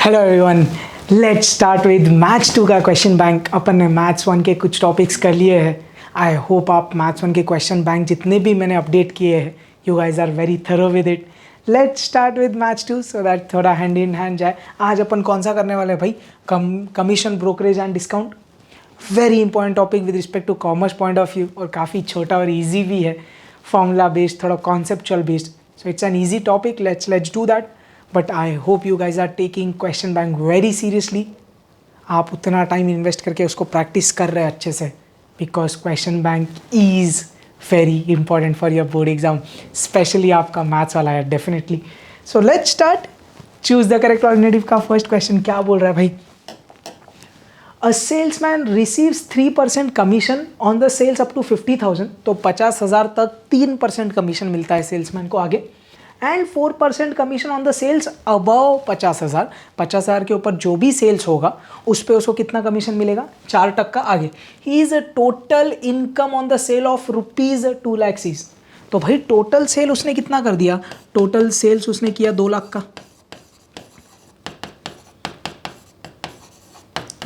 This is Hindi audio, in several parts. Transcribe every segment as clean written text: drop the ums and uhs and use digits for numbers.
Hello everyone, let's start with maths 2 का क्वेश्चन बैंक। अपन ने मैथ्स 1 के कुछ टॉपिक्स कर लिए हैं। आई होप आप मैथ्स 1 के क्वेश्चन बैंक जितने भी मैंने अपडेट किए हैं, you guys are very thorough with it. Let's start with maths 2 सो दैट थोड़ा हैंड इन हैंड जाए। आज अपन कौन सा करने वाले हैं भाई? Commission, brokerage and discount. Very important topic with respect to commerce point of view, और काफ़ी छोटा और ईजी भी है, फॉर्मूला बेस्ड, थोड़ा conceptual based. So it's an easy topic, let's do that. But I hope you guys are taking question bank very seriously. आप उतना टाइम इन्वेस्ट करके उसको प्रैक्टिस कर रहे हैं अच्छे से, because question bank is very important for your board exam, specially आपका मैथ्स वाला है definitely. So let's start. Choose the correct alternative का फर्स्ट क्वेश्चन क्या बोल रहा है भाई? A salesman receives 3% commission on the sales up to 50,000। तो 50,000 तक 3% कमीशन मिलता है सेल्समैन को आगे, and 4% commission on the sales above 50,000। 50,000 के ऊपर जो भी सेल्स होगा उस पर उसको कितना कमीशन मिलेगा? 4% आगे। He is a total income on the sale of ₹2 lakh is. तो भाई टोटल सेल उसने कितना कर दिया? टोटल सेल्स उसने किया 2 लाख का।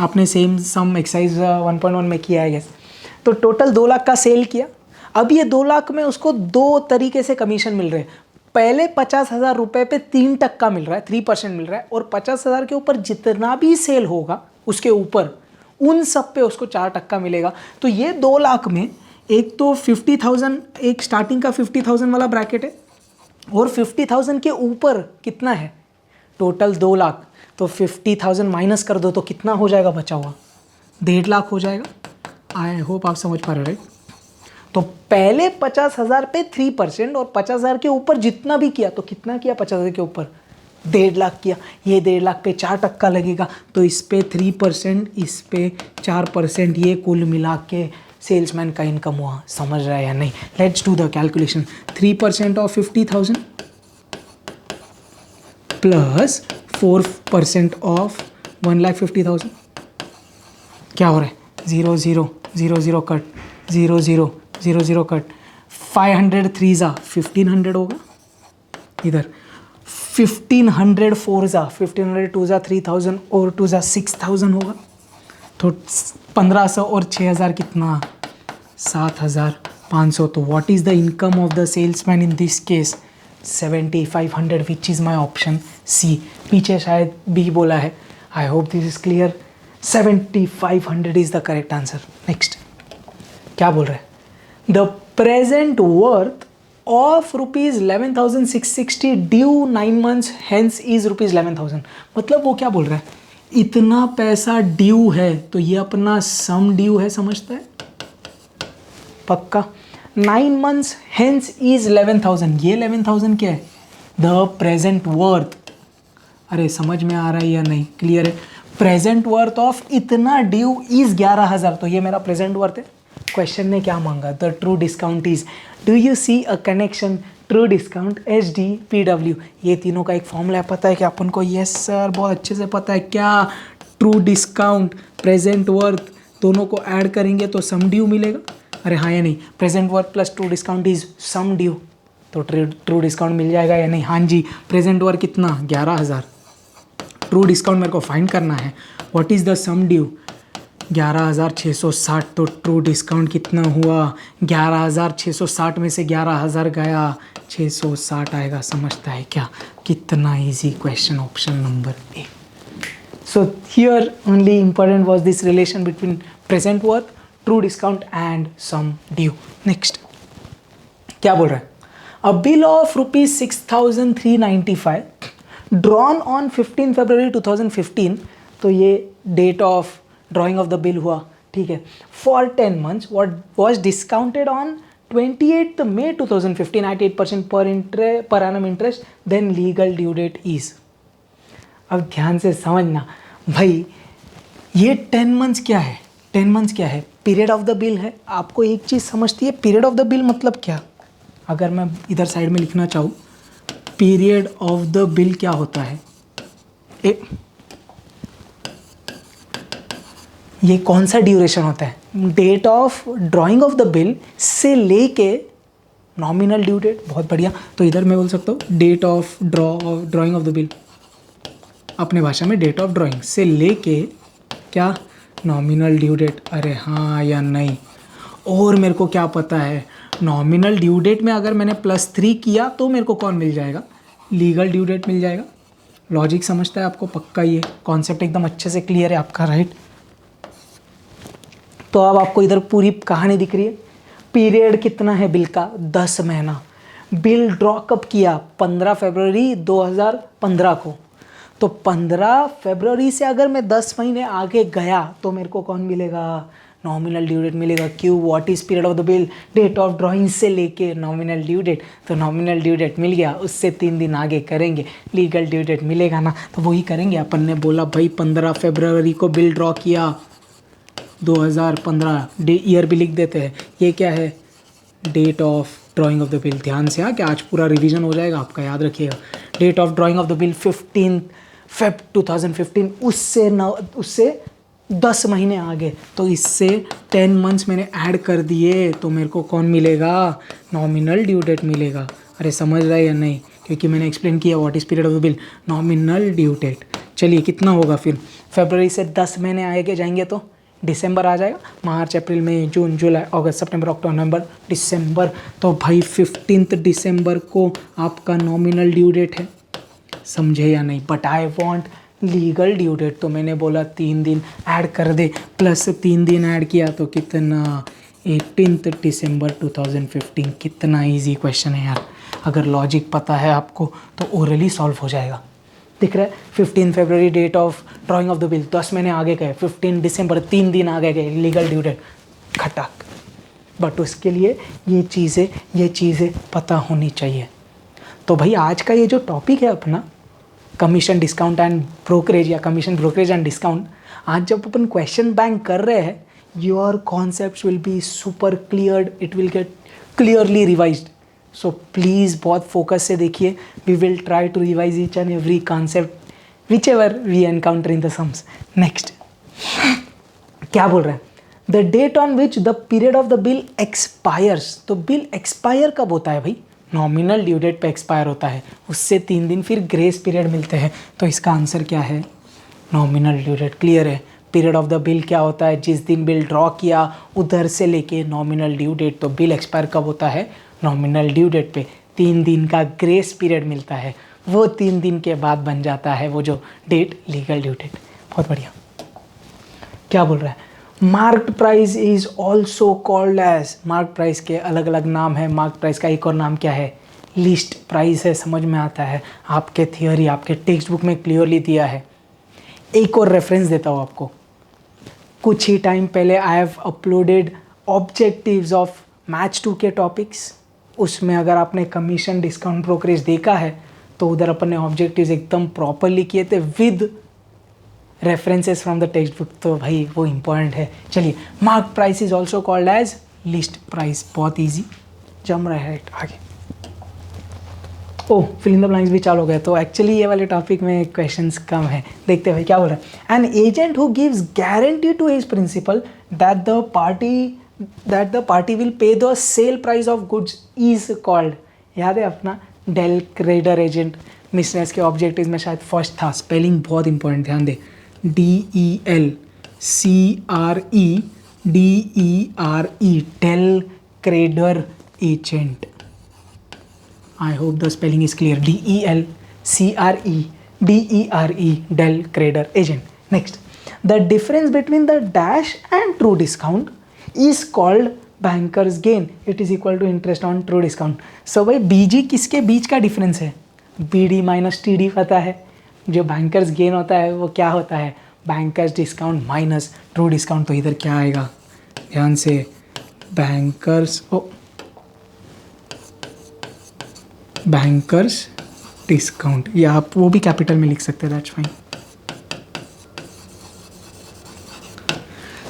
आपने सेम सम एक्सरसाइज 1.1 में किया है गैस। तो टोटल 2 लाख का सेल किया। अब ये 2 लाख में उसको 2 तरीके से कमीशन मिल रहे हैं। पहले 50,000 रुपये पे 3% मिल रहा है, 3% मिल रहा है, और 50,000 के ऊपर जितना भी सेल होगा उसके ऊपर उन सब पे उसको 4% मिलेगा। तो ये 2 लाख में एक तो 50,000, एक स्टार्टिंग का 50,000 वाला ब्रैकेट है, और 50,000 के ऊपर कितना है? टोटल 2 लाख। तो 50,000 माइनस कर दो तो कितना हो जाएगा बचा हुआ? 1.5 लाख हो जाएगा। आई होप आप समझ पा रहे हैं, राइट? तो पहले 50,000 पे 3%, और 50,000 के ऊपर जितना भी किया, तो कितना किया? 50,000 के ऊपर 1.5 लाख किया। ये 1.5 लाख पे 4% लगेगा, तो इस पे 3%, इस पे 4%, ये कुल मिला के सेल्समैन का इनकम हुआ। समझ रहा है या नहीं? Let's do the calculation. 3% of 50,000 plus 4% of 1,50,000 क्या हो रहा है? 0 0 0 0 कट, 0 0 0 0 कट। 500 3 जा 1500 होगा इधर। 1500 4 जा 1500, 2 जा 3000, और 2 जा 6000 होगा। तो 1500 और 6000 कितना? 7,500। तो what is the income of the salesman in this case? 7,500, which is my option C. पीछे शायद बी बोला है। I hope this is clear. 7,500 is the correct answer. Next क्या बोल रहे हैं? The present worth of ₹11,660 due 9 months hence is ₹11,000। मतलब वो क्या बोल रहा है? इतना पैसा ड्यू है, तो ये अपना सम ड्यू है, समझता है पक्का। 9 months हेंस इज 11,000। ये 11,000 क्या है? The present worth. अरे समझ में आ रहा है या नहीं? क्लियर है? प्रेजेंट वर्थ ऑफ इतना ड्यू इज 11,000, तो ये मेरा प्रेजेंट वर्थ है। क्वेश्चन ने क्या मांगा? The true discount is. Do you see a connection? True discount HDPW, ये तीनों का एक फॉर्मूला है, पता है क्या अपन को? यस सर, बहुत अच्छे से पता है। क्या? ट्रू डिस्काउंट, प्रेजेंट वर्थ, दोनों को ऐड करेंगे तो सम ड्यू मिलेगा। अरे हाँ या नहीं? Present worth plus true discount is sum due, तो ट्रू डिस्काउंट मिल जाएगा या नहीं? हाँ जी। प्रेजेंट वर्थ कितना? 11,000। ट्रू डिस्काउंट मेरे को फाइंड करना है। What is the sum due? 11,660। तो ट्रू डिस्काउंट कितना हुआ? 11,660 में से 11,000 गया, 660 आएगा। समझता है क्या? कितना easy question, option number A. So here only important was this relation between present worth, true discount and sum due. Next क्या बोल रहा है? A bill of ₹6,395 drawn on 15 February 2015। तो ये date of drawing of the bill हुआ, ठीक है। For 10 months what was discounted on 28th May 2015 at 8% per annum interest, then legal due date is। अब ध्यान से समझना भाई, ये 10 months क्या है? 10 months क्या है? पीरियड ऑफ द बिल है। आपको एक चीज़ समझती है, पीरियड ऑफ द बिल मतलब क्या? अगर मैं इधर साइड में लिखना चाहूँ, पीरियड ऑफ द बिल क्या होता है? ये कौन सा ड्यूरेशन होता है? Date of drawing of the bill से लेके नॉमिनल ड्यू डेट। बहुत बढ़िया। तो इधर मैं बोल सकता हूँ date of drawing of the bill. अपने भाषा में डेट ऑफ ड्राइंग से लेके क्या नॉमिनल ड्यू डेट, अरे हाँ या नहीं। और मेरे को क्या पता है, नॉमिनल ड्यू डेट में अगर मैंने +3 किया तो मेरे को कौन मिल जाएगा, लीगल ड्यू डेट मिल जाएगा। लॉजिक समझता है आपको पक्का, ये कॉन्सेप्ट एकदम अच्छे से क्लियर है आपका, राइट। तो अब आपको इधर पूरी कहानी दिख रही है। पीरियड कितना है बिल का, 10 महीना। बिल ड्रॉ कब किया, 15 फरवरी 2015 को। तो 15 फरवरी से अगर मैं 10 महीने आगे गया तो मेरे को कौन मिलेगा, नॉमिनल ड्यू डेट मिलेगा। क्यों, what is period of the bill, date of drawing से लेके नॉमिनल ड्यू डेट। तो नॉमिनल ड्यू डेट मिल गया, उससे 3 दिन आगे करेंगे, लीगल ड्यू डेट मिलेगा ना, तो वही करेंगे। अपन ने बोला भाई 15 फरवरी को बिल ड्रॉ किया 2015, ईयर भी लिख देते हैं। ये क्या है, date of drawing of the bill. ध्यान से, कि आज पूरा रिवीजन हो जाएगा आपका, याद रखिएगा। Date of drawing of the bill 15 Feb 2015, उससे 10 महीने आगे, तो इससे 10 मंथ्स मैंने ऐड कर दिए, तो मेरे को कौन मिलेगा, नॉमिनल ड्यू डेट मिलेगा। अरे समझ रहा है या नहीं, क्योंकि मैंने एक्सप्लेन किया what is period of the bill, nominal due date. चलिए कितना होगा फिर, फरवरी से 10 महीने आगे जाएंगे तो दिसंबर आ जाएगा, मार्च अप्रैल मई जून जुलाई अगस्त सितंबर अक्टूबर नवंबर दिसंबर। तो भाई 15 दिसंबर को आपका नॉमिनल ड्यू डेट है, समझे या नहीं। But I want legal due date, तो मैंने बोला 3 दिन ऐड कर दे, प्लस 3 दिन ऐड किया तो कितना, 18 दिसंबर 2015। कितना इजी क्वेश्चन है यार, अगर लॉजिक पता है आपको तो ओरली सॉल्व हो जाएगा। दिख रहा है, 15 फरवरी date of drawing of the bill, 10 महीने आगे गए, 15 दिसंबर 3 दिन आगे गए, लीगल ड्यू डेट खटक। बट उसके लिए ये चीज़ें पता होनी चाहिए। तो भाई आज का ये जो टॉपिक है अपना, कमीशन डिस्काउंट एंड ब्रोकरेज या कमीशन ब्रोकरेज एंड डिस्काउंट, आज जब अपन क्वेश्चन बैंक कर रहे हैं, your concepts will be super cleared, it will get clearly revised. So please बहुत फोकस से देखिए, we will try to revise each and every concept which ever we encounter in the sums. Next क्या बोल रहे हैं, the date on which the period of the bill expires. तो बिल एक्सपायर कब होता है भाई, नॉमिनल ड्यू डेट पे एक्सपायर होता है, उससे 3 दिन फिर ग्रेस पीरियड मिलते हैं। तो इसका आंसर क्या है, नॉमिनल ड्यू डेट। क्लियर है, पीरियड ऑफ द बिल क्या होता है, जिस दिन बिल ड्रॉ किया उधर से लेके नॉमिनल ड्यू डेट। तो बिल एक्सपायर कब होता है, नॉमिनल ड्यू डेट पे 3 दिन का ग्रेस पीरियड मिलता है, वो 3 दिन के बाद बन जाता है वो जो डेट, लीगल ड्यू डेट। बहुत बढ़िया। क्या बोल रहा है, marked price is also called as, mark price के अलग अलग नाम है। मार्क प्राइस का एक और नाम क्या है, लिस्ट प्राइस है। समझ में आता है, आपके थियोरी आपके टेक्स्ट बुक में क्लियरली दिया है। एक और रेफरेंस देता हूँ आपको, कुछ ही टाइम पहले I have uploaded objectives of match 2 के टॉपिक्स। उसमें अगर आपने कमीशन डिस्काउंट ब्रोकरेज देखा है तो उधर अपन ने ऑब्जेक्टिव्स एकदम प्रॉपरली किए थे with references from the text book. तो भाई वो इंपॉर्टेंट है। चलिए, mark price is also called as list price. बहुत ईजी, जम रहा है आगे। Oh, fill in the blanks भी चालू हो गया। तो एक्चुअली ये वाले टॉपिक में क्वेश्चंस कम है। देखते हैं भाई क्या बोल रहा है। An agent who gives guarantee to his principal that the party will pay the sale price of goods is called. याद है अपना डेल क्रेडर एजेंट, मिसनेस के ऑब्जेक्टिव में शायद फर्स्ट था। स्पेलिंग बहुत इंपॉर्टेंट, ध्यान दे, DELCREDERE, del credere agent. I hope the spelling is clear. DELCREDERE, Del Crader Agent. Next, the difference between the dash and true discount is called banker's gain. It is equal to interest on true discount. So भाई BG किसके बीच का डिफरेंस है, BD माइनस TD पता है। जो बैंकर्स गेन होता है वो क्या होता है, bankers discount minus true discount. तो इधर क्या आएगा, ध्यान से, बैंकर्स डिस्काउंट, या आप वो भी कैपिटल में लिख सकते हैं, that's fine.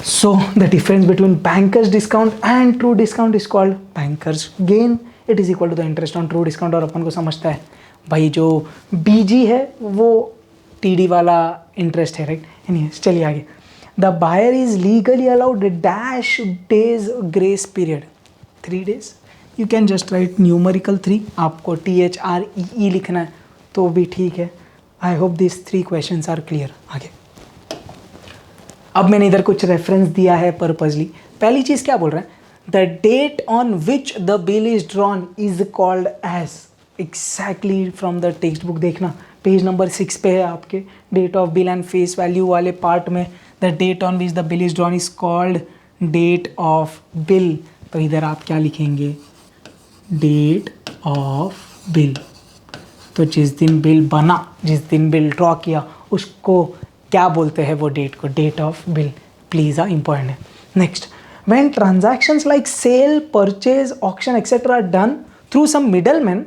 So the difference between banker's discount and true discount is called banker's gain. It is equal to the interest on true discount. और अपन को समझता है भाई जो BG है वो TD वाला इंटरेस्ट है, राइट। एनीवेज चलिए आगे। The buyer is legally allowed dash days grace period, 3 days। You can just write numerical 3, आपको THREE लिखना है तो भी ठीक है। I hope this 3 questions are clear. आगे अब मैंने इधर कुछ रेफरेंस दिया है पर्पजली। पहली चीज क्या बोल रहे हैं, the date on which the bill is drawn is called as, exactly from the text book देखना, पेज नंबर 6 पे है आपके, date of bill and face value वाले पार्ट में, the date on which the bill is drawn is called date of bill. तो इधर आप क्या लिखेंगे, डेट ऑफ बिल। तो जिस दिन बिल बना, जिस दिन बिल ड्रॉ किया, उसको क्या बोलते हैं, वो डेट को date of bill. Please important है। Next, when transactions like sale, purchase, auction etcetera done through some middle man,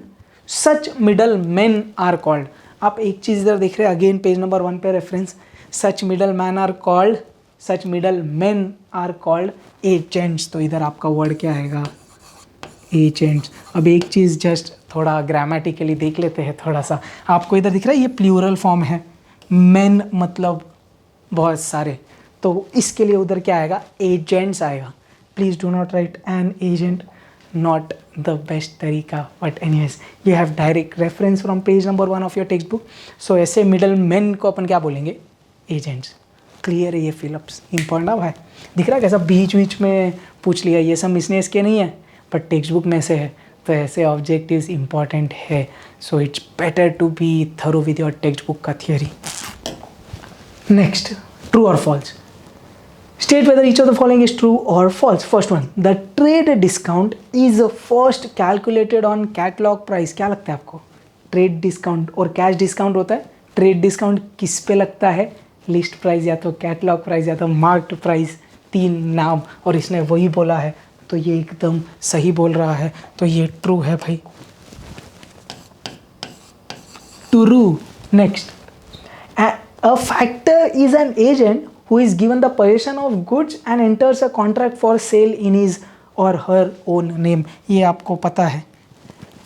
such middle man are called. आप एक चीज इधर देख रहे हैं, अगेन पेज नंबर 1 पे reference, such middle man are called, such middle man are called agents. तो इधर आपका वर्ड क्या आएगा, एजेंट्स। अब एक चीज़ जस्ट थोड़ा ग्रामेटिकली देख लेते हैं थोड़ा सा। आपको इधर दिख रहा है ये प्लूरल फॉर्म है, मेन मतलब बहुत सारे, तो इसके लिए उधर क्या आएगा, एजेंट्स आएगा। Please do not write an agent, not the best तरीका, but anyways you have direct reference from page number 1 of your text book. So ऐसे मिडल मैन को अपन क्या बोलेंगे, एजेंट्स। क्लियर है ये फिलअप्स, इंपॉर्टेंट है। दिख रहा है कैसा बीच बीच में पूछ लिया, ये सब मिसने इसके नहीं है बट टेक्स्ट बुक में से है, तो ऐसे ऑब्जेक्टिव्स इंपॉर्टेंट है। So it's better to be thorough with your text book का theory. Next, true or false. State whether each of the following is true or false. First one, the trade discount is first calculated on catalogue price. क्या लगता है आपको, ट्रेड डिस्काउंट और कैश डिस्काउंट होता है, ट्रेड डिस्काउंट किस पे लगता है, लिस्ट प्राइस या तो कैटलॉग प्राइस या तो मार्क्ड प्राइस, 3 नाम, और इसने वही बोला है तो ये एकदम सही बोल रहा है, तो ये ट्रू है भाई, true. Next, a factor is an agent who is given the possession of goods and enters a contract for sale in his or her own name। ये आपको पता है,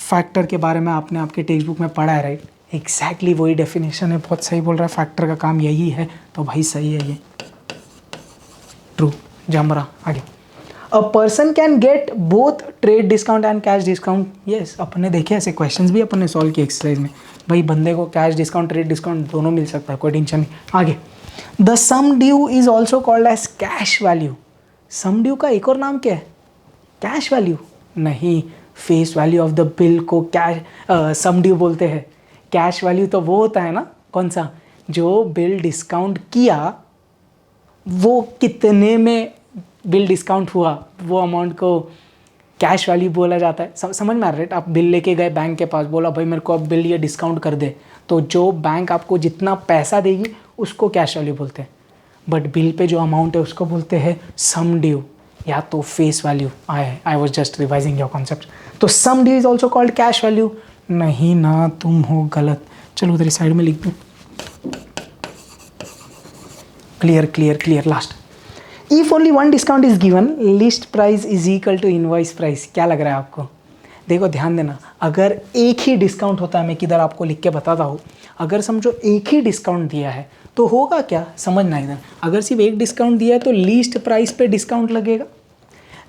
फैक्टर के बारे में आपने आपके टेक्स्ट बुक में पढ़ा है, राइट? एग्जैक्टली वही डेफिनेशन है, बहुत सही बोल रहा है, फैक्टर का काम यही है, तो भाई सही है ये, ट्रू। जमरा आगे, a person can get both trade discount and cash discount. Yes, अपने देखे ऐसे क्वेश्चंस भी अपने सॉल्व किए एक्सरसाइज में, भाई बंदे को कैश डिस्काउंट ट्रेड डिस्काउंट दोनों मिल सकता है, कोई टेंशन नहीं। आगे, the sum due is also called as cash value. Sum due का एक और नाम क्या है, कैश वैल्यू नहीं, face value of the bill को कैश सम ड्यू बोलते हैं। कैश वैल्यू तो वो होता है ना, कौन सा, जो बिल डिस्काउंट किया वो कितने में बिल डिस्काउंट हुआ, वो अमाउंट को कैश वैल्यू बोला जाता है। समझ में आ रहा है? आप बिल लेके गए बैंक के पास, बोला भाई मेरे को अब बिल ये डिस्काउंट कर दे, तो जो बैंक आपको जितना पैसा देगी उसको कैश वैल्यू बोलते हैं, बट बिल पे जो अमाउंट है उसको बोलते हैं सम ड्यू या तो face value. I was just revising your concept. तो sum due is also called cash value. नहीं ना, तुम हो गलत। चलो उधर साइड में लिख दूँ, clear clear clear. Last, if only one discount is given, list price is equal to invoice price. क्या लग रहा है आपको? देखो ध्यान देना, अगर एक ही डिस्काउंट होता है, मैं किधर आपको लिख के बताता हूँ, अगर समझो एक ही डिस्काउंट दिया है तो होगा क्या, समझना इधर। अगर सिर्फ एक डिस्काउंट दिया है तो लीस्ट प्राइस पे डिस्काउंट लगेगा।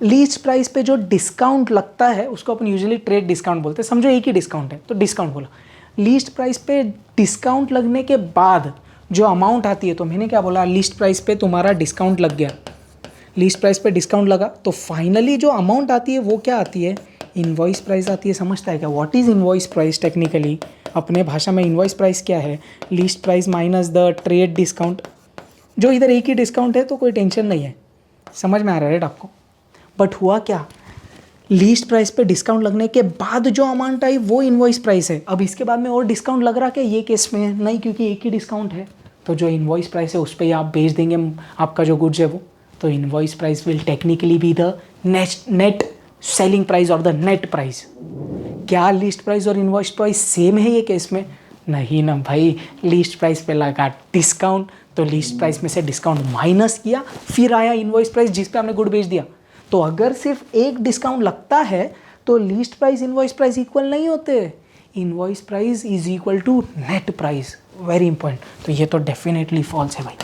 लीस्ट प्राइस पे जो डिस्काउंट लगता है उसको अपन यूजुअली ट्रेड डिस्काउंट बोलते हैं। समझो एक ही डिस्काउंट है तो डिस्काउंट बोला, लीस्ट प्राइस पे डिस्काउंट लगने के बाद जो अमाउंट आती है, तो मैंने क्या बोला, लिस्ट प्राइस पे तुम्हारा डिस्काउंट लग गया, लिस्ट प्राइस पे डिस्काउंट लगा, तो फाइनली जो अमाउंट आती है वो क्या आती है, इनवॉइस प्राइस आती है। समझता है क्या, what is invoice price? Technically अपने भाषा में इनवॉइस प्राइस क्या है, list price minus the trade discount. जो इधर एक ही डिस्काउंट है तो कोई टेंशन नहीं है, समझ में आ रहा है आपको। बट हुआ क्या, लीस्ट प्राइस पे डिस्काउंट लगने के बाद जो अमाउंट आई वो इनवॉइस प्राइस है। अब इसके बाद में और डिस्काउंट लग रहा क्या, ये केस में नहीं, क्योंकि एक ही डिस्काउंट है, तो जो इनवॉइस प्राइस है उस पर ही आप बेच देंगे आपका जो गुड्स है वो। तो invoice price will technically be the net selling price और द नेट प्राइस। क्या लिस्ट प्राइस और इनवॉइस प्राइस सेम है ये केस में? नहीं ना भाई, लिस्ट प्राइस पे लगा डिस्काउंट, तो लिस्ट प्राइस में से डिस्काउंट माइनस किया, फिर आया इनवॉइस प्राइस जिस पे आपने गुड बेच दिया। तो अगर सिर्फ एक डिस्काउंट लगता है तो list price invoice price equal नहीं होते, invoice price is equal to net price. Very important. तो ये तो डेफिनेटली फॉल्स है भाई।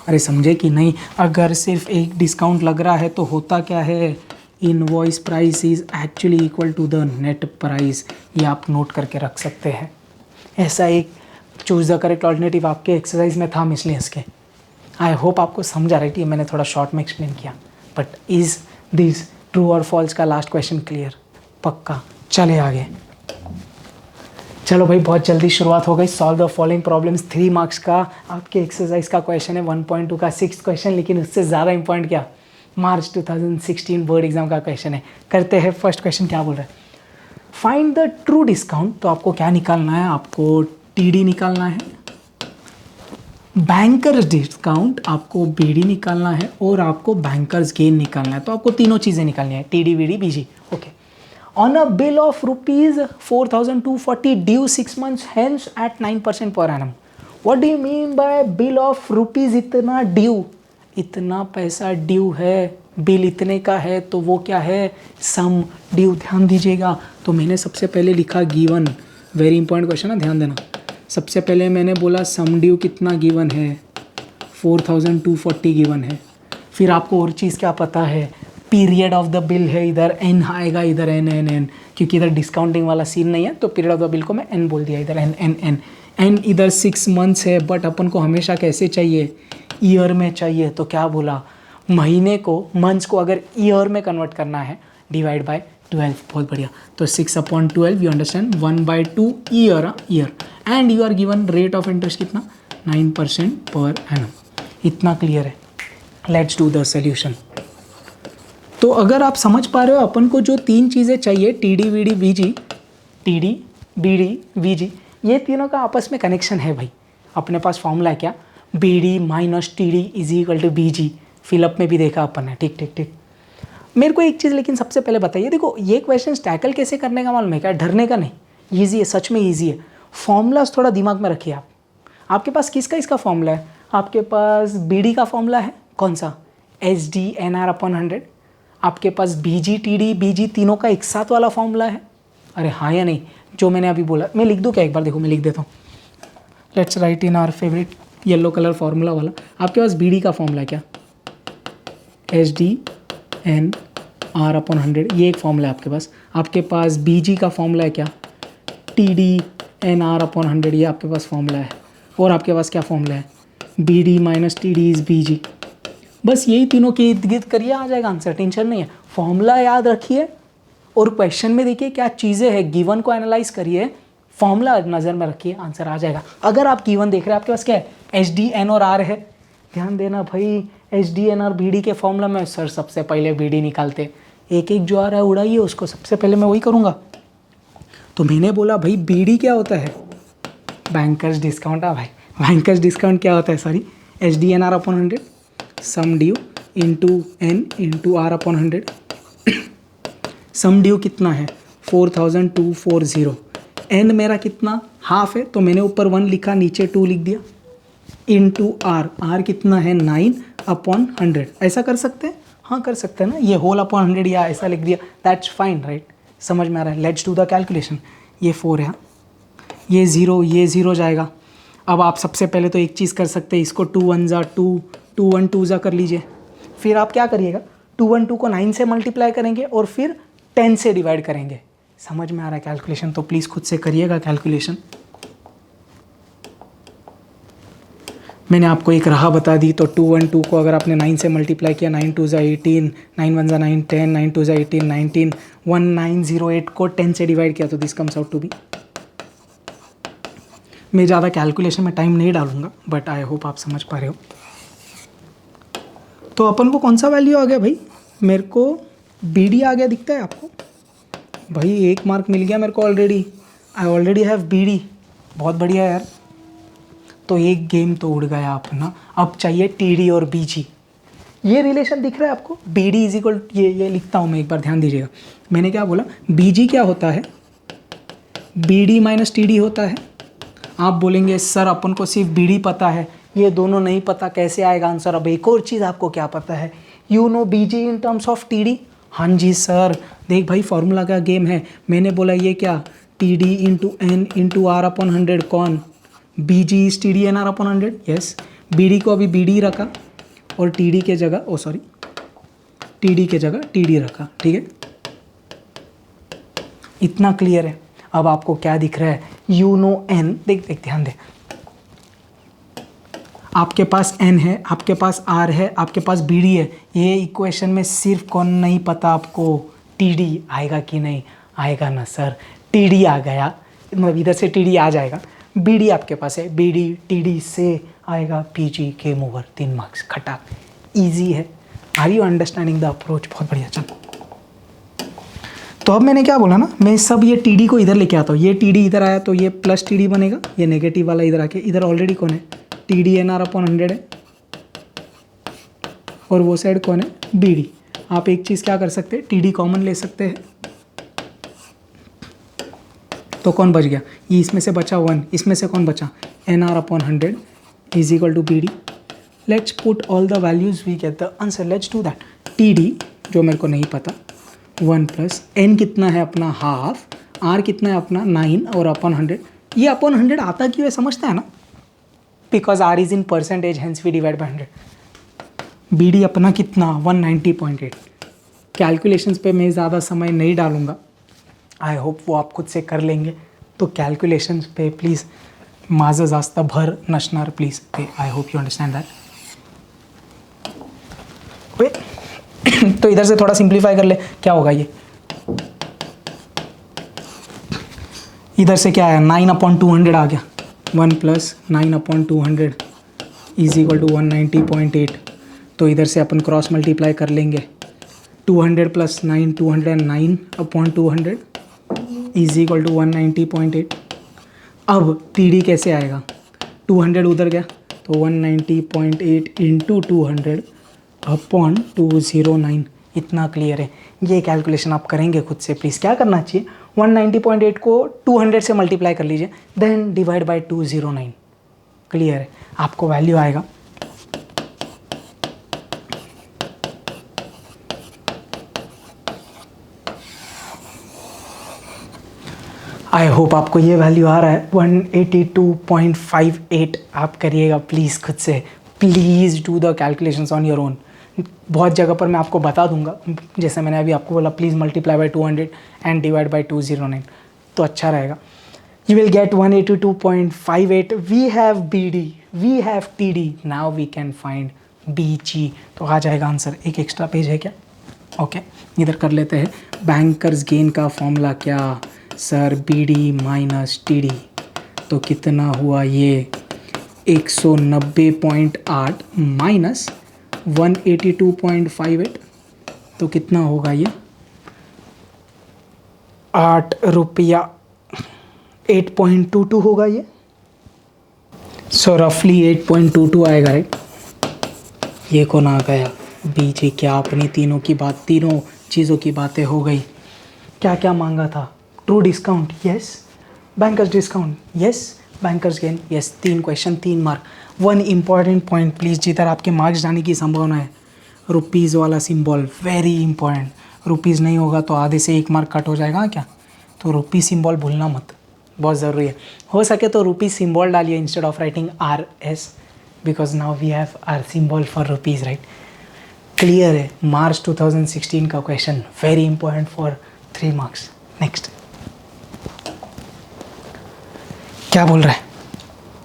अरे समझे कि नहीं, अगर सिर्फ एक डिस्काउंट लग रहा है तो होता क्या है, invoice price is actually equal to the net price. ये आप नोट करके रख सकते हैं। ऐसा एक चूज द करेक्ट ऑल्टरनेटिव आपके एक्सरसाइज में था मिसलेनियस के। आई होप आपको समझ आ रही थी, मैंने थोड़ा शॉर्ट में एक्सप्लेन किया। But is this true or false का लास्ट क्वेश्चन क्लियर? पक्का। चले आगे। चलो भाई, बहुत जल्दी शुरुआत हो गई। Solve the following problems, 3 marks का आपके एक्सरसाइज का क्वेश्चन है, 1.2 का 6th क्वेश्चन, लेकिन उससे ज़्यादा इंपॉर्टेंट क्या, मार्च 2016 बोर्ड एग्जाम का क्वेश्चन है। करते हैं। फर्स्ट क्वेश्चन क्या बोल रहा है, फाइंड द ट्रू डिस्काउंट। तो आपको क्या निकालना है, आपको टीडी निकालना है, बैंकर्स डिस्काउंट आपको बीडी निकालना है, और आपको बैंकर्स गेन निकालना है। तो आपको तीनों चीज़ें निकालनी है, TD BD BG. Okay. On a bill of rupees 4,240 due 6 months hence at 9% per annum. What do you mean by bill of rupees इतना ड्यू, इतना पैसा ड्यू है, बिल इतने का है, तो वो क्या है, सम ड्यू। ध्यान दीजिएगा, तो मैंने सबसे पहले लिखा गिवन, वेरी इंपॉर्टेंट क्वेश्चन है, ध्यान देना। सबसे पहले मैंने बोला सम ड्यू कितना गिवन है, 4,240 गिवन है। फिर आपको और चीज़ क्या पता है, पीरियड ऑफ द बिल है, इधर एन आएगा, इधर एन एन एन, क्योंकि इधर डिस्काउंटिंग वाला सीन नहीं है, तो पीरियड ऑफ द बिल को मैं एन बोल दिया, इधर एन एन एन एन। इधर 6 मंथ्स है, बट अपन को हमेशा कैसे चाहिए, ईयर में चाहिए। तो क्या बोला, महीने को, मंथ्स को अगर ईयर में कन्वर्ट करना है, डिवाइड बाय 12। बहुत बढ़िया। तो 6/12 you understand, 1/2 year, year. And you are given rate of interest कितना, 9% पर एनम। इतना क्लियर है। Let's do the solution. तो अगर आप समझ पा रहे हो, अपन को जो 3 चीज़ें चाहिए, TD VD VG, TD BD VG, ये तीनों का आपस में कनेक्शन है भाई। अपने पास फॉर्मूला है क्या, BD minus TD is equal to BG. Fill up में भी देखा अपन ने, ठीक ठीक ठीक। मेरे को एक चीज़ लेकिन सबसे पहले बताइए, देखो ये क्वेश्चन टैकल कैसे करने का मालूम है क्या, डरने का नहीं, ईजी है, सच में ईजी है। फॉर्मूलाज थोड़ा दिमाग में रखिए आप। आपके पास किसका इसका फॉर्मूला है, आपके पास बीडी का फॉर्मूला है, कौन सा, SDNR/100। आपके पास बीजी टीडी बीजी तीनों का एक साथ वाला फॉर्मूला है। अरे हाँ या नहीं, जो मैंने अभी बोला, मैं लिख दूँ क्या, एक बार देखो मैं लिख देता हूँ। Let's write in our favourite yellow colour formula वाला। आपके पास बीडी का फॉर्मूला है क्या, SDNR/100, ये एक फॉर्मूला है आपके पास। आपके पास बीजी का फॉर्मूला है क्या, TDNR/100, ये आपके पास फॉर्मूला है। और आपके पास क्या फॉर्मूला है, BD minus TD is BG। बस यही तीनों के इर्द गिर्द करिए, आ जाएगा आंसर, टेंशन नहीं है। फॉर्मूला याद रखिए और क्वेश्चन में देखिए क्या चीज़ें हैं, गिवन को एनालाइज करिए, फॉर्मूला नज़र में रखिए, आंसर आ जाएगा। अगर आप गिवन देख रहे हैं, आपके पास क्या है, SDN और R है, ध्यान देना भाई, SDN और BD के फॉर्मूला में सर सबसे पहले BD निकालते, एक एक जो आ रहा है उड़ाइए उसको, सबसे पहले मैं वही करूँगा। तो मैंने बोला भाई BD क्या होता है, बैंकर्स डिस्काउंट। भाई बैंकर्स डिस्काउंट क्या होता है, sorry, SDNR/100 sum due into N into R/100। Sum due कितना है, 4,240। एन मेरा कितना, हाफ है, तो मैंने ऊपर 1 लिखा, नीचे 2 लिख दिया, इंटू आर। आर कितना है, 9/100। ऐसा कर सकते हैं, हाँ कर सकते हैं ना, ये होल अपॉन 100 या ऐसा लिख दिया, दैट्स फाइन, राइट, समझ में आ रहा है। Let's do the calculation. ये 4 है, ये 0, ये 0 जाएगा। अब आप सबसे पहले तो एक चीज़ कर सकते हैं, इसको 2 1 जा 2, 2 1 2 जा कर लीजिए। फिर आप क्या करिएगा, 2 1 2 को 9 से मल्टीप्लाई करेंगे और फिर 10 से डिवाइड करेंगे। समझ में आ रहा है कैलकुलेशन, तो प्लीज़ खुद से करिएगा कैलकुलेशन। मैंने आपको एक राह बता दी, तो 2 1 2 को अगर आपने 9 से मल्टीप्लाई किया, 9 2 जा 18, 9 1 जा 9 10, 9 2 जा 18 19, 1908 को 10 से डिवाइड किया, तो this comes out to be. मैं ज़्यादा कैलकुलेशन में टाइम नहीं डालूंगा, बट आई होप आप समझ पा रहे हो। तो अपन को कौन सा वैल्यू आ गया भाई, मेरे को BD आ गया, दिखता है आपको भाई, 1 मार्क मिल गया मेरे को already, I already have BD। बहुत बढ़िया यार, तो एक गेम तो उड़ गया अपना। अब चाहिए TD और BG। ये रिलेशन दिख रहा है आपको, BD इज इक्वल, ये लिखता हूँ मैं, एक बार ध्यान दीजिएगा। मैंने क्या बोला, BG क्या होता है, BD माइनस TD होता है। आप बोलेंगे सर अपन को सिर्फ BD पता है, ये दोनों नहीं पता, कैसे आएगा आंसर। अब एक और चीज़ आपको क्या पता है, you know BG in terms of TD। हाँ जी सर, देख भाई फॉर्मूला का गेम है। मैंने बोला ये क्या, TD into N into R/100, कौन, BG is TDNR/100। Yes, BD को अभी BD रखा और TD के जगह, ओ सॉरी, TD के जगह TD रखा, ठीक है, इतना क्लियर है। अब आपको क्या दिख रहा है, यू नो N, देख ध्यान दे, आपके पास n है, आपके पास r है, आपके पास bd है। ये इक्वेशन में सिर्फ कौन नहीं पता आपको, td आएगा कि नहीं आएगा ना सर। td आ गया, मतलब इधर से td आ जाएगा। bd आपके पास है, bd td से आएगा pg के मूवर, 3 मार्क्स खटा। ईजी है। Are you understanding the approach? बहुत बढ़िया। चलो तो अब मैंने क्या बोला ना, मैं सब ये टी डी को इधर लेके आता हूँ। ये टी डी इधर आया तो ये प्लस टी डी बनेगा, ये नेगेटिव वाला इधर आके, इधर ऑलरेडी कौन है, T D N R upon 100 है, और वो साइड कौन है, बी डी। आप एक चीज़ क्या कर सकते हैं, टी डी कॉमन ले सकते हैं, तो कौन बच गया, ये इसमें से बचा 1, इसमें से कौन बचा, N R upon 100 is equal to B D. Let's put all the values, we get the answer. Let's do that. T D जो मेरे को नहीं पता, 1 प्लस एन कितना है अपना हाफ, आर कितना है अपना 9 और अपॉन 100। ये अपॉन 100 आता क्यों है समझता है ना, because R is in percentage, hence we divide by 100। B D अपना कितना 190.8। कैलकुलेशंस पे मैं ज़्यादा समय नहीं डालूंगा, आई होप वो आप खुद से कर लेंगे। तो कैलकुलेशंस पे प्लीज़ माझं जास्त भर नसणार please, I hope you understand that. तो इधर से थोड़ा सिंप्लीफाई कर ले, क्या होगा ये, इधर से क्या आया 9/200 आ गया, 1 प्लस 9/200 इज इक्वल टू 190.8। तो इधर से अपन क्रॉस मल्टीप्लाई कर लेंगे, 200 प्लस 9 209/200 इज इक्वल टू 190.8। अब टी डी कैसे आएगा, 200 उधर गया तो 190.8 इंटू 200 अपॉन 209। इतना क्लियर है। ये कैलकुलेशन आप करेंगे खुद से प्लीज़। क्या करना चाहिए, 190.8 को 200 से मल्टीप्लाई कर लीजिए, देन डिवाइड बाय 209। क्लियर है, आपको वैल्यू आएगा आई होप आपको ये वैल्यू आ रहा है 182.58। आप करिएगा प्लीज़ खुद से, please do the calculations on your own. बहुत जगह पर मैं आपको बता दूंगा, जैसे मैंने अभी आपको बोला please multiply by 200 and divide by 209, तो अच्छा रहेगा। You will get 182.58। We have B D, we have T D, now we can find B G. तो आ जाएगा आंसर। एक एक्स्ट्रा पेज है क्या, ओके इधर कर लेते हैं। बैंकर्स गेन का फॉर्मूला क्या sir, B D minus T D, तो कितना हुआ ये 190.8 माइनस 182.58, तो कितना होगा ये 8 रुपया 8.22 होगा ये। सो रफली 8.22 आएगा राइट। ये कौन आ गया, बीजी। क्या अपनी तीनों की बात, तीनों चीज़ों की बातें हो गई। क्या क्या मांगा था, true discount yes, bankers discount yes, bankers gain yes. 3 question 3 mark. 1 important point please, जिधर आपके मार्क्स जाने की संभावना है, रुपीज़ वाला सिंबल वेरी इंपॉर्टेंट। रुपीज़ नहीं होगा तो आधे से 1 मार्क कट हो जाएगा क्या, तो रुपी सिंबल भूलना मत, बहुत ज़रूरी है। हो सके तो रुपी सिंबल डालिए instead of writing R S, because now we have R symbol for rupees right. Clear है, मार्च 2016 का question very important for 3 marks. Next क्या बोल रहा है,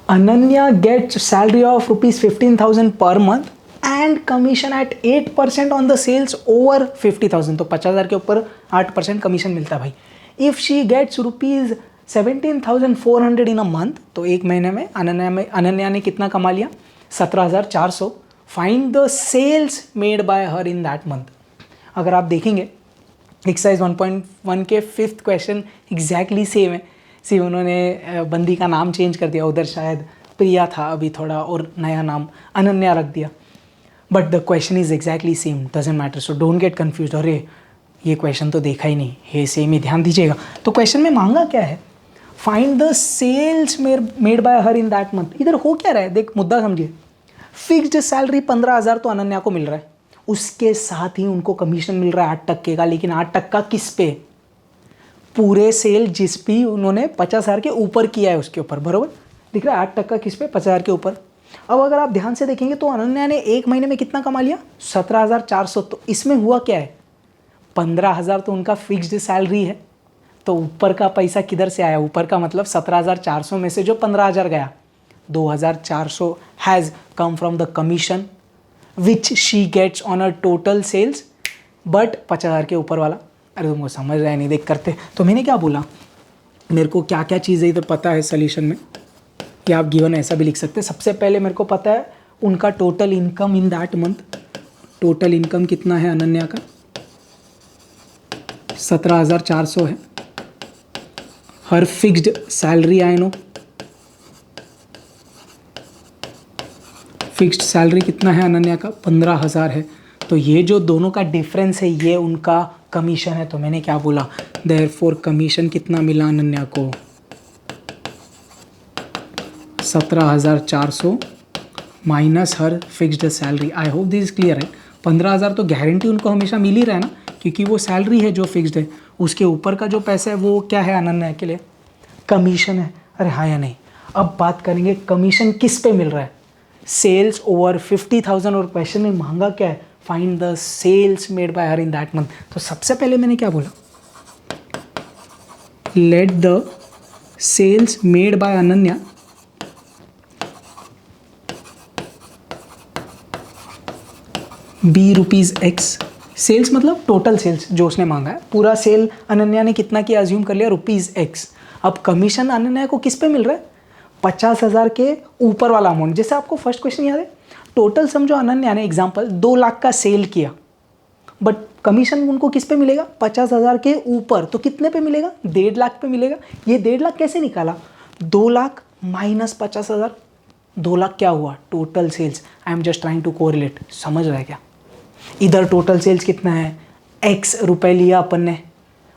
अनन्या गेट्स सैलरी ऑफ ₹15,000 पर month and commission at 8% on the sales over 50,000। तो 50,000 के ऊपर 8% कमीशन मिलता है भाई। If she gets ₹17,400 in a month, तो एक महीने में अनन्या ने कितना कमा लिया, 17,400। Find the sales made by her in that month. अगर आप देखेंगे एक्सरसाइज 1.1 के 5th क्वेश्चन एग्जैक्टली सेम है, सिर्फ उन्होंने बंदी का नाम चेंज कर दिया, उधर शायद प्रिया था अभी थोड़ा, और नया नाम अनन्या रख दिया, but the question is exactly same, doesn't matter. So don't get confuse, अरे ये क्वेश्चन तो देखा ही नहीं, ये सेम ही, ध्यान दीजिएगा। तो क्वेश्चन में मांगा क्या है, find the sales made by her in that month. इधर हो क्या रहा है, देख मुद्दा समझिए। फिक्स्ड सैलरी 15,000 तो अनन्या को मिल रहा है, उसके साथ ही उनको कमीशन मिल रहा है 8% का, लेकिन 8% किस पे, पूरे सेल जिस भी उन्होंने 50,000 के ऊपर किया है उसके ऊपर, बरोबर दिख रहा है। 8% किस पे, 50,000 के ऊपर। अब अगर आप ध्यान से देखेंगे तो अनन्या ने एक महीने में कितना कमा लिया, 17,400। तो इसमें हुआ क्या है, 15,000 तो उनका फिक्स्ड सैलरी है, तो ऊपर का पैसा किधर से आया, ऊपर का मतलब 17,400 में से जो 15,000 गया, 2400 has come from the commission which she gets on a total sales, but 50,000 के ऊपर वाला, अरे तुमको समझ रहा है नहीं देख करते। तो मैंने क्या बोला, मेरे को क्या क्या चीज़ें इधर पता है सोल्यूशन में, कि आप गिवन ऐसा भी लिख सकते हैं। सबसे पहले मेरे को पता है उनका total income in that month, total income कितना है अनन्या का, 17,400 है। हर fixed salary I know, fixed salary कितना है अनन्या का, 15,000 है। तो ये जो दोनों का डिफरेंस है ये उनका कमीशन है। तो मैंने क्या बोला, देयरफॉर कमीशन कितना मिला अनन्या को, 17,400 minus her fixed salary. I hope this is clear है। 15,000 तो गारंटी उनको हमेशा मिल ही रहा है ना, क्योंकि वो सैलरी है जो फिक्स्ड है। उसके ऊपर का जो पैसा है वो क्या है अनन्या के लिए, कमीशन है। अरे हाँ या नहीं। अब बात करेंगे कमीशन किस पे मिल रहा है, सेल्स ओवर 50,000, और क्वेश्चन में महंगा क्या है, find the sales made by her in that month. तो सबसे पहले मैंने क्या बोला, let the sales made by Ananya be ₹X। Sales मतलब टोटल सेल्स जो उसने मांगा है, पूरा सेल अनन्या ने कितना किया अज्यूम कर लिया, ₹X। अब कमीशन अनन्या को किस पे मिल रहा है, 50,000 के ऊपर वाला अमाउंट। जैसे आपको फर्स्ट क्वेश्चन याद है, टोटल समझो अनन्या ने एग्जांपल 2 लाख का सेल किया, बट कमीशन उनको किस पे मिलेगा, 50,000 के ऊपर। तो कितने पे मिलेगा, 1.5 लाख पे मिलेगा। ये 1.5 लाख कैसे निकाला, 2 लाख माइनस 50,000, 2 लाख क्या हुआ, total sales. I am just trying to correlate, समझ रहा है क्या। इधर टोटल सेल्स कितना है, X रुपए लिया अपन ने,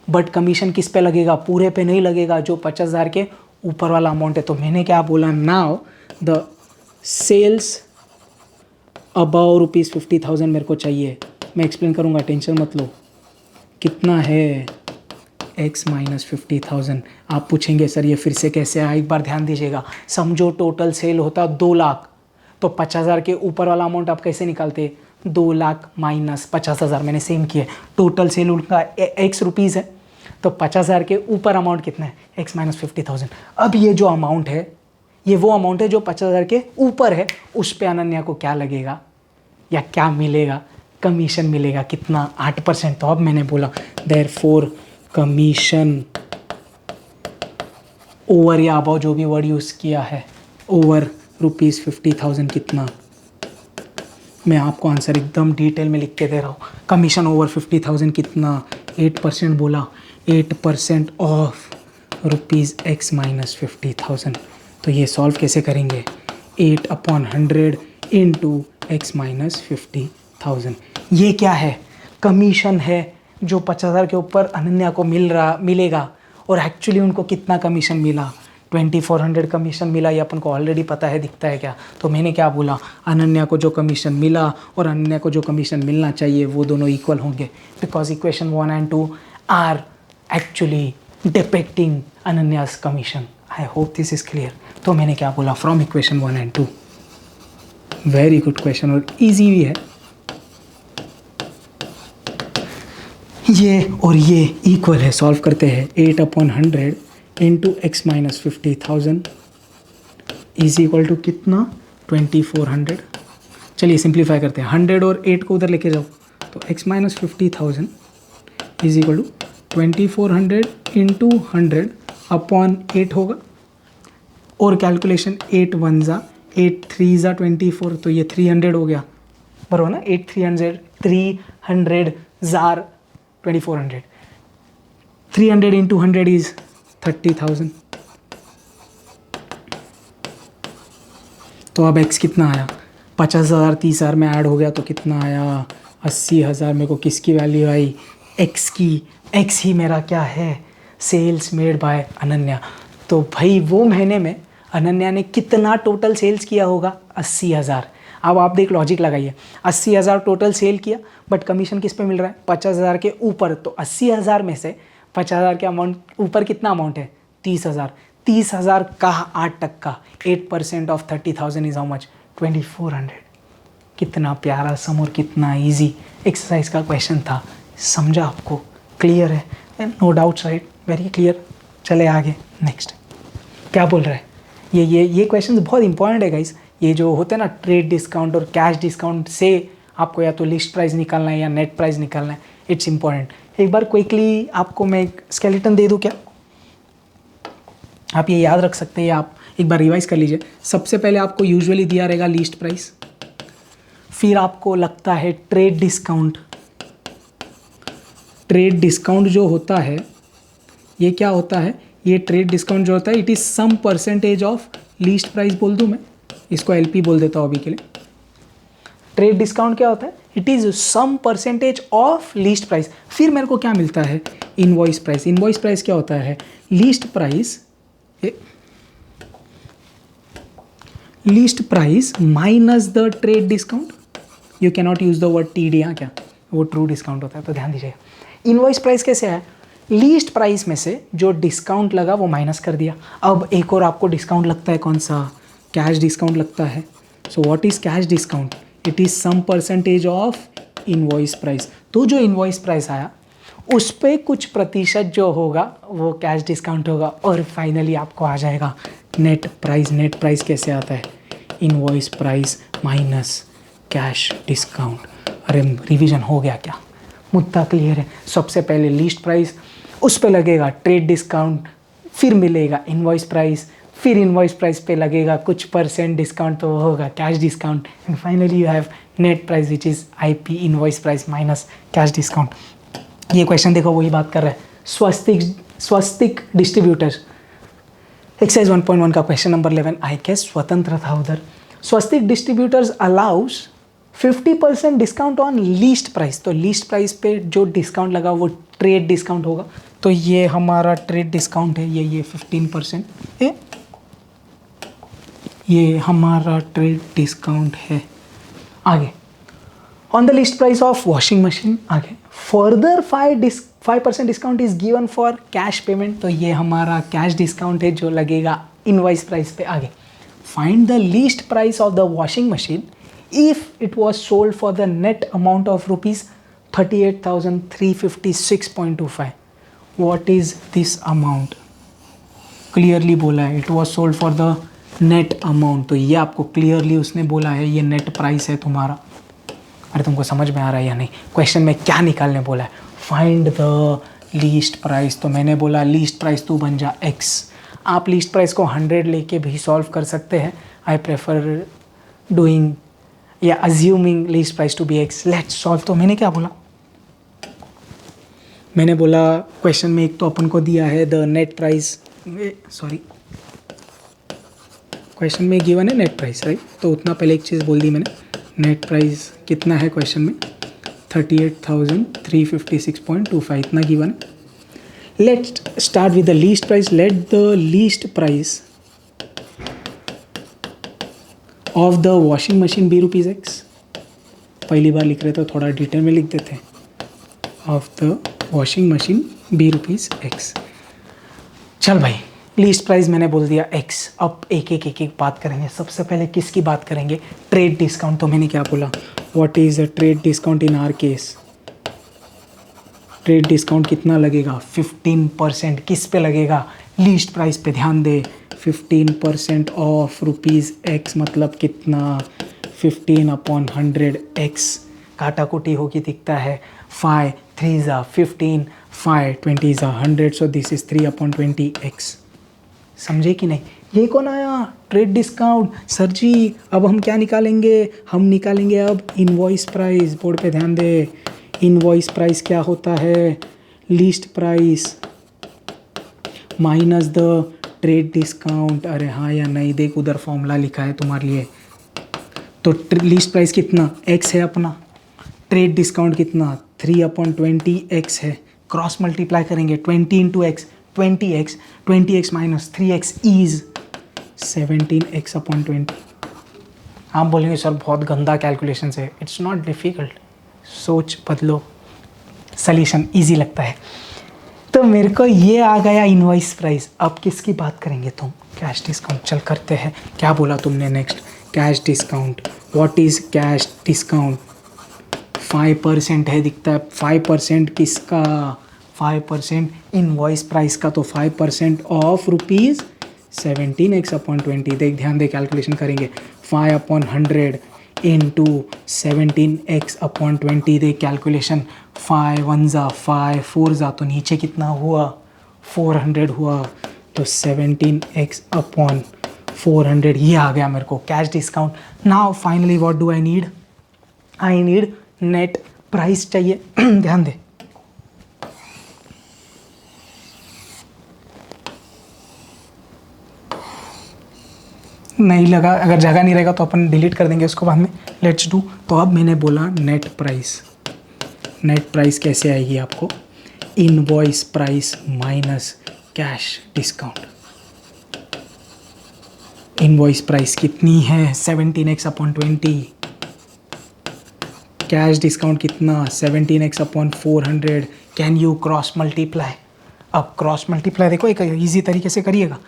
बट कमीशन किस पे लगेगा, पूरे पे नहीं लगेगा, जो 50,000 के ऊपर वाला अमाउंट है। तो मैंने क्या बोला, नाउ द सेल्स अबाउ ₹50,000 मेरे को चाहिए। मैं एक्सप्लेन करूँगा, टेंशन मत लो। कितना है, X माइनस 50,000। आप पूछेंगे सर ये फिर से कैसे आया, एक बार ध्यान दीजिएगा। समझो टोटल सेल होता 2 लाख, तो 50,000 के ऊपर वाला अमाउंट आप कैसे निकालते, 2 लाख माइनस 50,000। मैंने सेम किया, टोटल सेल उनका X रुपीज़ है, तो 50,000 के ऊपर अमाउंट कितना है, X माइनस 50,000। अब ये जो अमाउंट है, ये वो अमाउंट है जो 50,000 के ऊपर है, उस पे अनन्या को क्या लगेगा या क्या मिलेगा, कमीशन मिलेगा। कितना, 8%। तो अब मैंने बोला देयरफॉर कमीशन ओवर या अबाउ जो भी वर्ड यूज़ किया है, ओवर ₹50,000 कितना, मैं आपको आंसर एकदम डिटेल में लिख के दे रहा हूँ। कमीशन ओवर 50,000 कितना, 8% बोला, 8% ऑफ ₹X माइनस 50,000। तो ये सॉल्व कैसे करेंगे, 8/100 इंटू X माइनस 50,000। ये क्या है, कमीशन है जो 50,000 के ऊपर अनन्या को मिलेगा। और एक्चुअली उनको कितना कमीशन मिला, 2400 कमीशन मिला। ये अपन को ऑलरेडी पता है, दिखता है क्या। तो मैंने क्या बोला, अनन्या को जो कमीशन मिला और अनन्या को जो कमीशन मिलना चाहिए वो दोनों इक्वल होंगे, because equation 1 and 2 are actually depicting Ananya's commission. I hope this is clear. तो मैंने क्या बोला, from equation 1 and 2। Very good question और ईजी भी है। ये और ये इक्वल है, सॉल्व करते हैं। 8/100 into X minus 50,000 is equal to कितना, 2400। चलिए सिंप्लीफाई करते हैं, 100 और 8 को उधर लेके जाओ, तो X minus 50,000 is equal to 2400 into 100 upon 8 होगा। और कैलकुलेशन 8 1 ज़ा 8 3 ज़ा 24, तो ये 300 हो गया, बराबर ना। 8 300 ज़ार 2400, 300 इंटू 100 इज 30,000। तो अब X कितना आया, 50,000 30,000 में ऐड हो गया तो कितना आया, 80,000। मेरे को किसकी वैल्यू आई, X की। X ही मेरा क्या है, सेल्स मेड बाय अनन्या। तो भाई वो महीने में अनन्या ने कितना टोटल सेल्स किया होगा, 80,000। अब आप देख लॉजिक लगाइए, 80,000 टोटल सेल किया, बट कमीशन किस पे मिल रहा है, 50,000 के ऊपर। तो 80,000 में से 50,000 के अमाउंट ऊपर कितना अमाउंट है, 30,000। 30,000 का 8%, 8% ऑफ 30,000 इज हाउ मच, 2400। कितना प्यारा सम और कितना इजी एक्सरसाइज का क्वेश्चन था। समझा आपको, क्लियर है, no doubts right, very clear. चले आगे, नेक्स्ट क्या बोल रहा है, ये क्वेश्चन बहुत इंपॉर्टेंट है गाइस। ये जो होते हैं ना ट्रेड डिस्काउंट और कैश डिस्काउंट से आपको या तो लिस्ट प्राइस निकालना है या नेट प्राइस निकालना है, इट्स इंपॉर्टेंट। एक बार क्विकली आपको मैं एक स्केलेटन दे दूँ क्या, आप ये याद रख सकते हैं या आप एक बार रिवाइज कर लीजिए। सबसे पहले आपको यूजुअली दिया रहेगा लीस्ट प्राइस, फिर आपको लगता है ट्रेड डिस्काउंट। ट्रेड डिस्काउंट जो होता है ये क्या होता है, ये ट्रेड डिस्काउंट जो होता है it is some percentage of list price बोल दूँ मैं, इसको एलपी बोल देता हूँ अभी के लिए। ट्रेड डिस्काउंट क्या होता है, it is some percentage of list price. फिर मेरे को क्या मिलता है, इनवॉइस प्राइस। इनवॉइस प्राइस क्या होता है, least price, least price minus the trade discount. You can not use the word TD, यहाँ क्या वो ट्रू डिस्काउंट होता है, तो ध्यान दीजिएगा। इनवॉइस प्राइस कैसे है, लीस्ट प्राइस में से जो डिस्काउंट लगा वो माइनस कर दिया। अब एक और आपको डिस्काउंट लगता है, कौन सा, कैश डिस्काउंट लगता है। So what is cash discount, it is some percentage of invoice price. तो जो इनवॉइस प्राइस आया उस पर कुछ प्रतिशत जो होगा वो कैश डिस्काउंट होगा, और फाइनली आपको आ जाएगा नेट प्राइस। नेट प्राइस कैसे आता है, invoice price minus cash discount. अरे रिवीजन हो गया क्या, मुद्दा क्लियर है। सबसे पहले लीस्ट प्राइस, उस पे लगेगा ट्रेड डिस्काउंट, फिर मिलेगा इनवॉइस प्राइस, फिर इनवॉइस प्राइस पे लगेगा कुछ परसेंट डिस्काउंट, तो वो होगा cash discount, and finally you have net price which is IP, invoice price minus cash discount. ये क्वेश्चन देखो वही बात कर रहा है, स्वस्तिक डिस्ट्रीब्यूटर्स, एक्सरसाइज 1.1 का क्वेश्चन नंबर 11, आई गेस स्वतंत्र था उधर। Swastik distributors allows 50% discount on list price. तो लीस्ट प्राइस पे जो डिस्काउंट लगा वो ट्रेड डिस्काउंट होगा, तो ये हमारा ट्रेड डिस्काउंट है, ये 15% है, ये हमारा ट्रेड डिस्काउंट है। आगे on the list price of washing machine, आगे further 5% discount is given for cash payment, तो ये हमारा कैश डिस्काउंट है जो लगेगा इनवॉइस प्राइस पे। आगे find the list price of the washing machine if it was sold for the net amount of rupees 38,356.25। What is this amount, clearly बोला है it was sold for the net amount, तो ये आपको क्लियरली उसने बोला है ये नेट प्राइस है तुम्हारा। अरे तुमको समझ में आ रहा है या नहीं, क्वेश्चन में क्या निकालने बोला है, फाइंड द लीस्ट प्राइस। तो मैंने बोला लीस्ट प्राइस तू बन जा x। आप लीस्ट प्राइस को 100 लेके भी सॉल्व कर सकते हैं, आई प्रेफर डूइंग या assuming list price to be x। Let's solve. तो मैंने क्या बोला, मैंने बोला क्वेश्चन में एक तो अपन को दिया है the net price, sorry question में गिवन है नेट प्राइस, राइट, तो उतना पहले एक चीज़ बोल दी मैंने, नेट प्राइस कितना है क्वेश्चन में 38,356.25 इतना गिवन है। Let's start with the list price. Let the list price of the washing machine be ₹x। पहली बार लिख रहे तो थोड़ा डिटेल में लिख देते हैं, of the washing machine be ₹x। चल भाई लीस्ट प्राइस मैंने बोल दिया x। अब एक बात करेंगे, सबसे पहले किसकी बात करेंगे, ट्रेड डिस्काउंट। तो मैंने क्या बोला, what is a trade discount in are case, trade discount कितना लगेगा 15%। किस पे लगेगा, लीस्ट प्राइस पे। ध्यान दे 15% ऑफ ₹x मतलब कितना 15/100x, काटा कुटी होगी दिखता है, 5 3 15, 5 20 100, सो दिस इज 3/20x। समझे कि नहीं, ये कौन आया, ट्रेड डिस्काउंट। सर जी अब हम क्या निकालेंगे, हम निकालेंगे अब इनवॉइस प्राइस। बोर्ड पे ध्यान दे, इनवॉइस प्राइस क्या होता है, least price minus the trade discount. अरे हाँ या नहीं, देख उधर फॉर्मूला लिखा है तुम्हारे लिए। तो लीस्ट प्राइस कितना x है अपना, ट्रेड डिस्काउंट कितना 3/20x है, क्रॉस मल्टीप्लाई करेंगे 20 into x 20x, 20x minus 3x is 17x/20। आप बोलेंगे सर बहुत गंदा कैलकुलेशन है, इट्स नॉट डिफ़िकल्ट, सोच बदलो, सॉल्यूशन इजी लगता है। तो मेरे को ये आ गया इनवॉइस प्राइस। अब किसकी बात करेंगे तुम, कैश डिस्काउंट। चल करते हैं, क्या बोला तुमने next, cash discount. What is cash discount, 5% है दिखता है, 5% किसका, 5% इनवॉइस प्राइस का, तो 5% ऑफ 17x अपॉन 20, देख ध्यान दे कैलकुलेशन करेंगे, 5 अपॉन 100 इंटू 17x अपॉन 20, देख कैलकुलेशन, 5 1 ज़ा 5 4 ज़ा, तो नीचे कितना हुआ 400 हुआ, तो 17x अपॉन 400 ये आ गया मेरे को cash discount. Now finally what do I need, I need net price चाहिए। ध्यान दे, नहीं लगा, अगर जगह नहीं रहेगा तो अपन डिलीट कर देंगे उसको बाद में, लेट्स डू। तो अब मैंने बोला नेट प्राइस, नेट प्राइस कैसे आएगी आपको, invoice price minus cash discount. Invoice price कितनी है 17x अपॉन 20, कैश डिस्काउंट कितना 17x upon 400, can you cross multiply. अब क्रॉस मल्टीप्लाई देखो एक ईजी तरीके से करिएगा,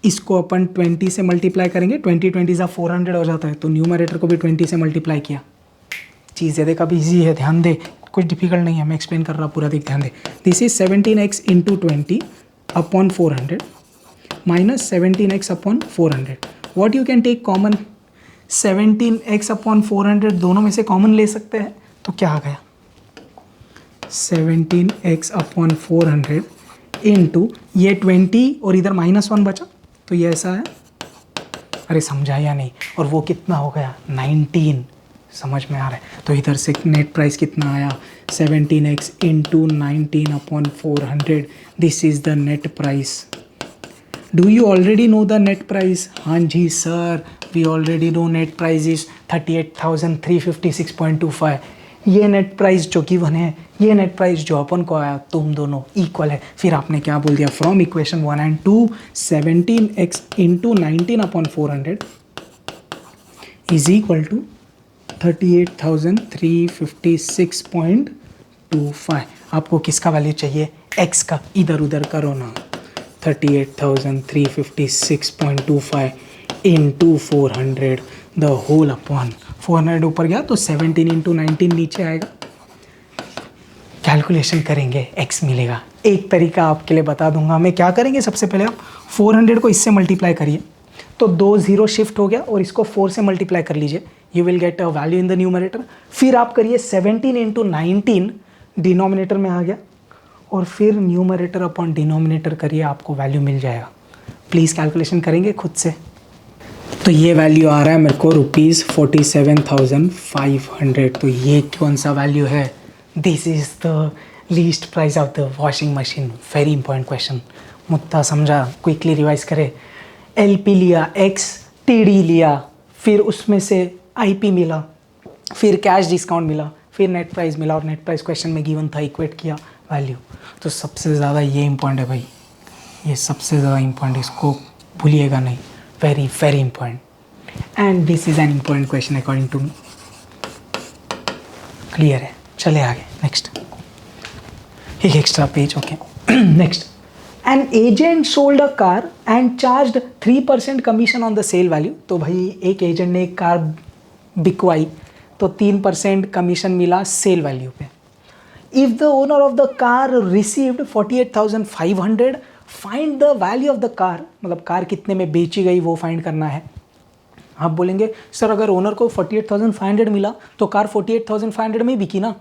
इसको अपन 20 से मल्टीप्लाई करेंगे, 20 20 सा 400 हो जाता है, तो न्यूमरेटर को भी 20 से मल्टीप्लाई किया, चीज़ें देख अब ईजी है, ध्यान दे कुछ डिफिकल्ट नहीं है, मैं एक्सप्लेन कर रहा पूरा, देख ध्यान दे। This is 17x into 20 upon 400 minus 17x upon 400, what you can take common, 17x upon 400 दोनों में से कॉमन ले सकते हैं, तो क्या आ गया 17x अपॉन 400 इंटू ये 20 और इधर -1 बचा, तो ये ऐसा है, अरे समझा या नहीं, और वो कितना हो गया 19, समझ में आ रहा है। तो इधर से नेट प्राइस कितना आया 17x into 19 upon 400, this is the net price. Do you already know the net price, हाँ जी sir we already know net price is 38,356.25, ये नेट प्राइस जो गिवन है, ये नेट प्राइस जो अपन को आया, तुम दोनों इक्वल है। फिर आपने क्या बोल दिया, from equation 1 and 2 17x into 19 upon 400 is equal to 38,356.25। आपको किसका वैल्यू चाहिए, x का, इधर उधर करो ना, 38,356.25 इंटू 400 द होल अपॉन 400 ऊपर गया तो 17 इंटू 19 नीचे आएगा, कैलकुलेशन करेंगे x मिलेगा। एक तरीका आपके लिए बता दूंगा मैं, क्या करेंगे सबसे पहले आप 400 को इससे मल्टीप्लाई करिए, तो 2 0 शिफ्ट हो गया और इसको 4 से मल्टीप्लाई कर लीजिए, you will get a value in the numerator. फिर आप करिए 17 इंटू 19 डिनोमिनेटर में आ गया, और फिर न्यूमरेटर अपॉन डिनोमिनेटर करिए, आपको वैल्यू मिल जाएगा। प्लीज़ कैलकुलेशन करेंगे खुद से। तो ये वैल्यू आ रहा है मेरे को ₹47,500, तो ये कौन सा वैल्यू है, this is the list price of the washing machine. Very important question, मुद्दा समझा, क्विकली रिवाइज करें। LP लिया, X TD लिया, फिर उसमें से IP मिला, फिर कैश डिस्काउंट मिला, फिर नेट प्राइस मिला, और नेट प्राइस क्वेश्चन में गिवन था, इक्वेट किया वैल्यू। तो सबसे ज़्यादा ये इम्पॉर्टेंट है भाई, ये सबसे ज़्यादा इम्पॉर्टेंट, इसको भूलिएगा नहीं, very very important, and this is an important question according to me. Clear है, चले आगे नेक्स्ट, एक extra page, okay. Next, an agent sold a car and charged 3% commission on the sale value. तो भाई एक एजेंट ने एक कार बिकवाई, तो 3% कमीशन मिला सेल वैल्यू पे। If the owner of the car received 48,500, find the value of the car, मतलब कार कितने में बेची गई वो फाइंड करना है। आप बोलेंगे सर अगर ओनर को 48,500 मिला तो कार 48,500 में बिकी ना,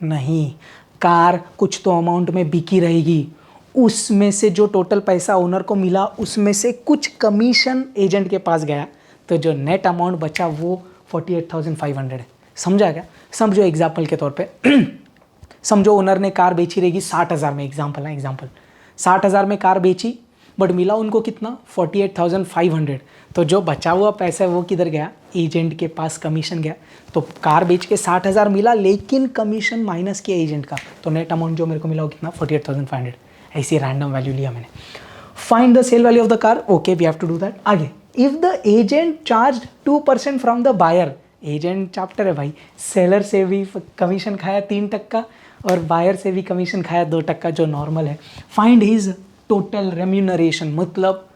नहीं, कार कुछ तो अमाउंट में बिकी रहेगी, उसमें से जो टोटल पैसा ओनर को मिला उसमें से कुछ कमीशन एजेंट के पास गया, तो जो नेट अमाउंट बचा वो 48,500 है। समझा क्या, समझो एग्जाम्पल के तौर पे समझो ओनर ने कार बेची रहेगी 60,000 में, एग्जाम्पल है एग्जाम्पल, 60,000 में कार बेची, बट मिला उनको कितना 48,500, तो जो बचा हुआ पैसा है वो किधर गया, एजेंट के पास कमीशन गया। तो कार बेच के 60,000 मिला, लेकिन कमीशन माइनस किया एजेंट का, तो नेट अमाउंट जो मेरे को मिला वो कितना 48,500। ऐसी रैंडम वैल्यू लिया मैंने। Find the sale value of the car, okay we have to do that. आगे, if the agent charge 2% from the buyer, agent chapter है भाई, सेलर से भी कमीशन खाया 3% और बायर से भी कमीशन खाया 2%, जो नॉर्मल है। फाइंड हिज टोटल रेम्यूनरेशन, मतलब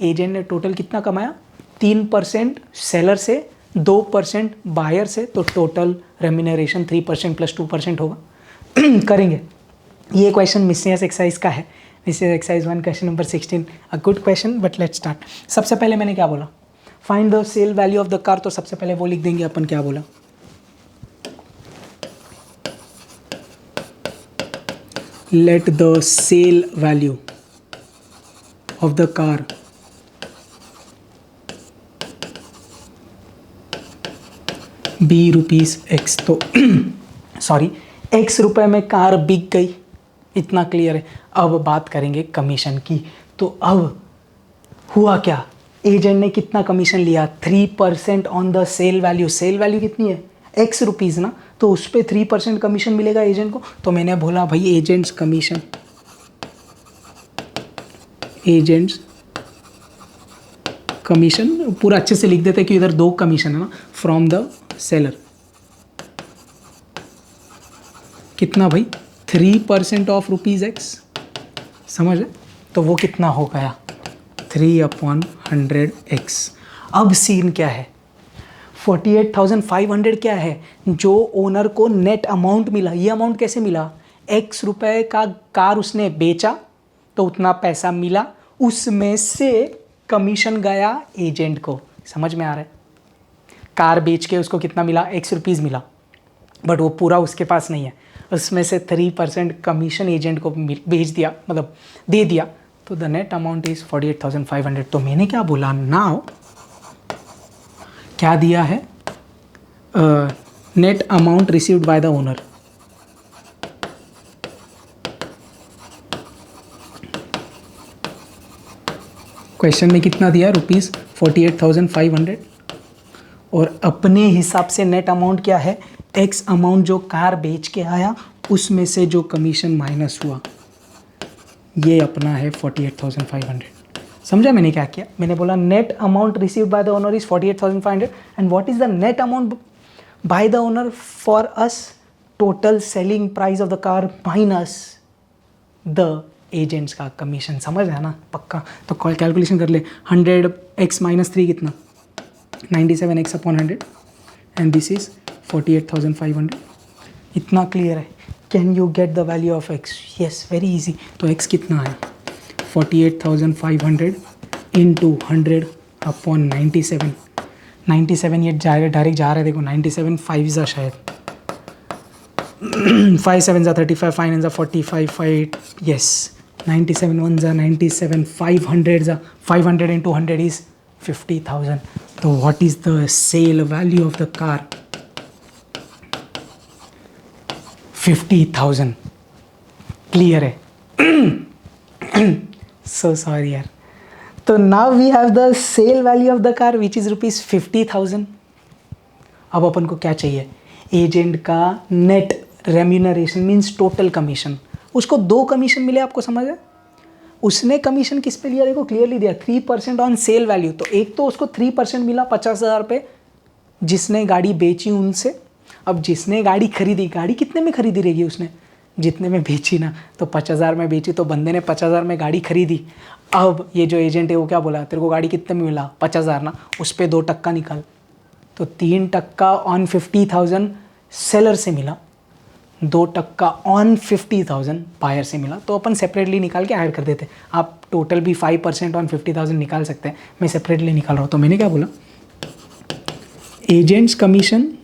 एजेंट ने टोटल कितना कमाया, 3% सेलर से, 2% बायर से, तो टोटल रेम्यूनरेशन 3% + 2% होगा। करेंगे, ये क्वेश्चन मिसनेस एक्सरसाइज का है, this is exercise 1 question number 16, a good question but let's start. सबसे पहले मैंने क्या बोला, find the sale value of the car, तो सबसे पहले वो लिख देंगे अपन। क्या बोला, let the sale value of the car be rupees X. तो सॉरी, एक्स रुपए में कार बिक गई, इतना क्लियर है। अब बात करेंगे कमीशन की। तो अब हुआ क्या, एजेंट ने कितना कमीशन लिया, 3% on the sale value. Sale value कितनी है, एक्स रुपीज़ ना, तो उस पर 3% कमीशन मिलेगा एजेंट को। तो मैंने बोला भाई एजेंट्स कमीशन, एजेंट्स कमीशन पूरा अच्छे से लिख देते कि इधर 2 कमीशन है ना, फ्रॉम द सेलर। कितना भाई, 3% ऑफ रुपीज़ एक्स, समझ? तो वो कितना हो गया, 3/100x। अब सीन क्या है, 48,500 क्या है, जो ओनर को नेट अमाउंट मिला। ये अमाउंट कैसे मिला, एक्स रुपए का कार उसने बेचा तो उतना पैसा मिला, उसमें से कमीशन गया एजेंट को। समझ में आ रहा है, कार बेच के उसको कितना मिला, एक्स रुपीज़ मिला, बट वो पूरा उसके पास नहीं है, उसमें से 3% कमीशन एजेंट को भेज दिया, मतलब दे दिया। तो द नेट अमाउंट इज 48,500। तो मैंने क्या बोला, नाउ क्या दिया है, net amount received by the owner. Question में कितना दिया, रुपीज़ 48,500, और अपने हिसाब से नेट अमाउंट क्या है, एक्स अमाउंट जो कार बेच के आया उसमें से जो कमीशन माइनस हुआ, ये अपना है 48,500। समझा मैंने क्या किया, मैंने बोला net amount received by the owner is 48,500 and what is the net amount by the owner for us, total selling price of the car minus the agents का कमीशन। समझ है ना पक्का? तो कैलकुलेशन कर ले, 100x माइनस 3 कितना, 97x upon 100 and this is 48,500। इतना क्लियर है? Can you get the value of x? Yes, very easy. तो x कितना है, 48,500 इंटू 100 अपॉन 97। 97 ये डायरेक्ट जा रहा है, देखो 97 5 जा शायद 5 7 जा 35, 5 9 जा 45, 5 यस 97 1 जा 97, 500 जा 500 इंटू 100 इज 50,000। तो what is the sale value of the car, 50,000। Clear है? सो सॉरी यार। तो now we have the sale value of the car which is rupees 50,000। अब अपन को क्या चाहिए, एजेंट का net remuneration means total commission. उसको 2 कमीशन मिले, आपको समझ है? उसने कमीशन किस पे लिया, देखो क्लियरली दिया, 3% ऑन सेल वैल्यू। तो एक तो उसको 3% मिला 50,000 पे जिसने गाड़ी बेची उनसे। अब जिसने गाड़ी खरीदी, गाड़ी कितने में खरीदी रहेगी उसने, जितने में बेची ना, तो 50,000 में बेची, तो बंदे ने 50,000 में गाड़ी खरीदी। अब ये जो एजेंट है वो क्या बोला, तेरे को गाड़ी कितने में मिला, 50,000 ना, उस पर 2% निकाल। तो 3% ऑन 50,000 सेलर से मिला, 2% ऑन 50,000 बायर से मिला। तो अपन सेपरेटली निकाल के ऐड कर देते। आप टोटल भी 5% ऑन 50,000 निकाल सकते हैं, मैं सेपरेटली निकाल रहा हूँ। तो मैंने क्या बोला, agents commission,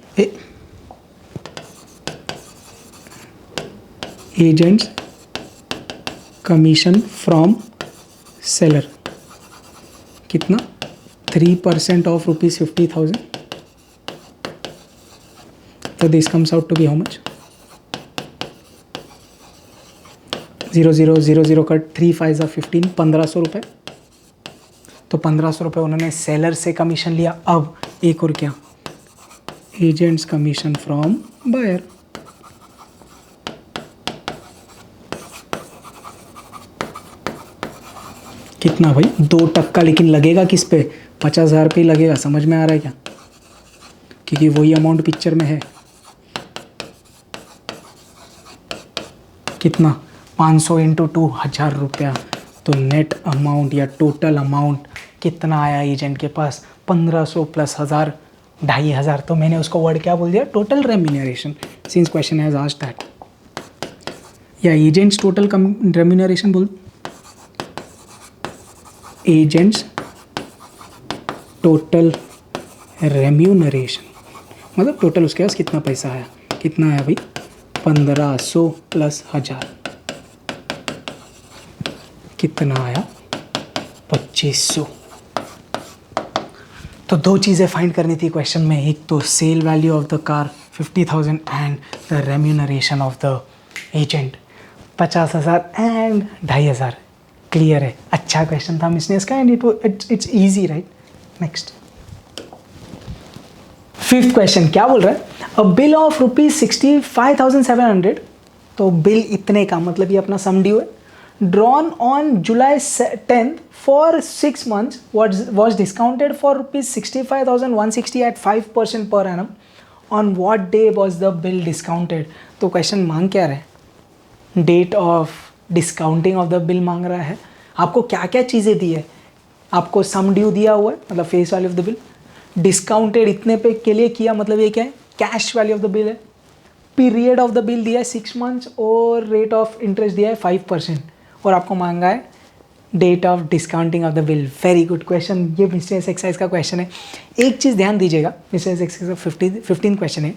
agents commission from seller कितना, 3% ऑफ रुपीज 50,000। तो this comes out to be how much, 0 0 0 0 cut, 3 5 15, 1,500 रुपये। तो 1,500 रुपये उन्होंने सेलर से कमीशन लिया। अब एक और क्या, एजेंट्स कमीशन फ्रॉम बायर। कितना भाई, 2%, लेकिन लगेगा किस पे, 50,000 पे ही लगेगा। समझ में आ रहा है क्या, क्योंकि वही अमाउंट पिक्चर में है। कितना, 500 इंटू 2 1,000 रुपया। तो नेट अमाउंट या टोटल अमाउंट कितना आया एजेंट के पास, 1,500 प्लस 1,000, 2,500। तो मैंने उसको वर्ड क्या बोल दिया, total remuneration, since question has asked that. या एजेंट्स टोटल रेम्यूनरेशन बोल, एजेंट्स टोटल रेम्यूनरेशन, मतलब टोटल उसके पास कितना पैसा आया, कितना आया भाई 1500 प्लस 1000, कितना आया 2500। तो दो चीज़ें फाइंड करनी थी क्वेश्चन में, एक तो sale value of the car 50,000 and the remuneration of the agent 50,000 and 2,500। Clear है, अच्छा क्वेश्चन था मिसनेस का and it's easy right. Next 5th question क्या बोल रहा है, अ बिल ऑफ ₹65,700, तो बिल इतने का मतलब ये अपना सम ड्यू है, drawn on July 10th for 6 months was discounted for ₹65,160 at 5% per annum. On what day was the bill discounted? तो क्वेश्चन मांग क्या रहा है, date of discounting of the bill मांग रहा है। आपको क्या क्या चीज़ें दी है, आपको सम ड्यू दिया हुआ है मतलब face value of the bill, discounted इतने पे के लिए किया मतलब ये क्या है, cash value of the bill है, पीरियड ऑफ द बिल दिया है 6 मंथ्स और रेट ऑफ इंटरेस्ट दिया है 5%, और आपको मांगा है date of discounting of the bill. Very good question, ये मिसलेनियस एक्सरसाइज का क्वेश्चन है। एक चीज़ ध्यान दीजिएगा, मिसलेनियस एक्सरसाइज का 15 क्वेश्चन है,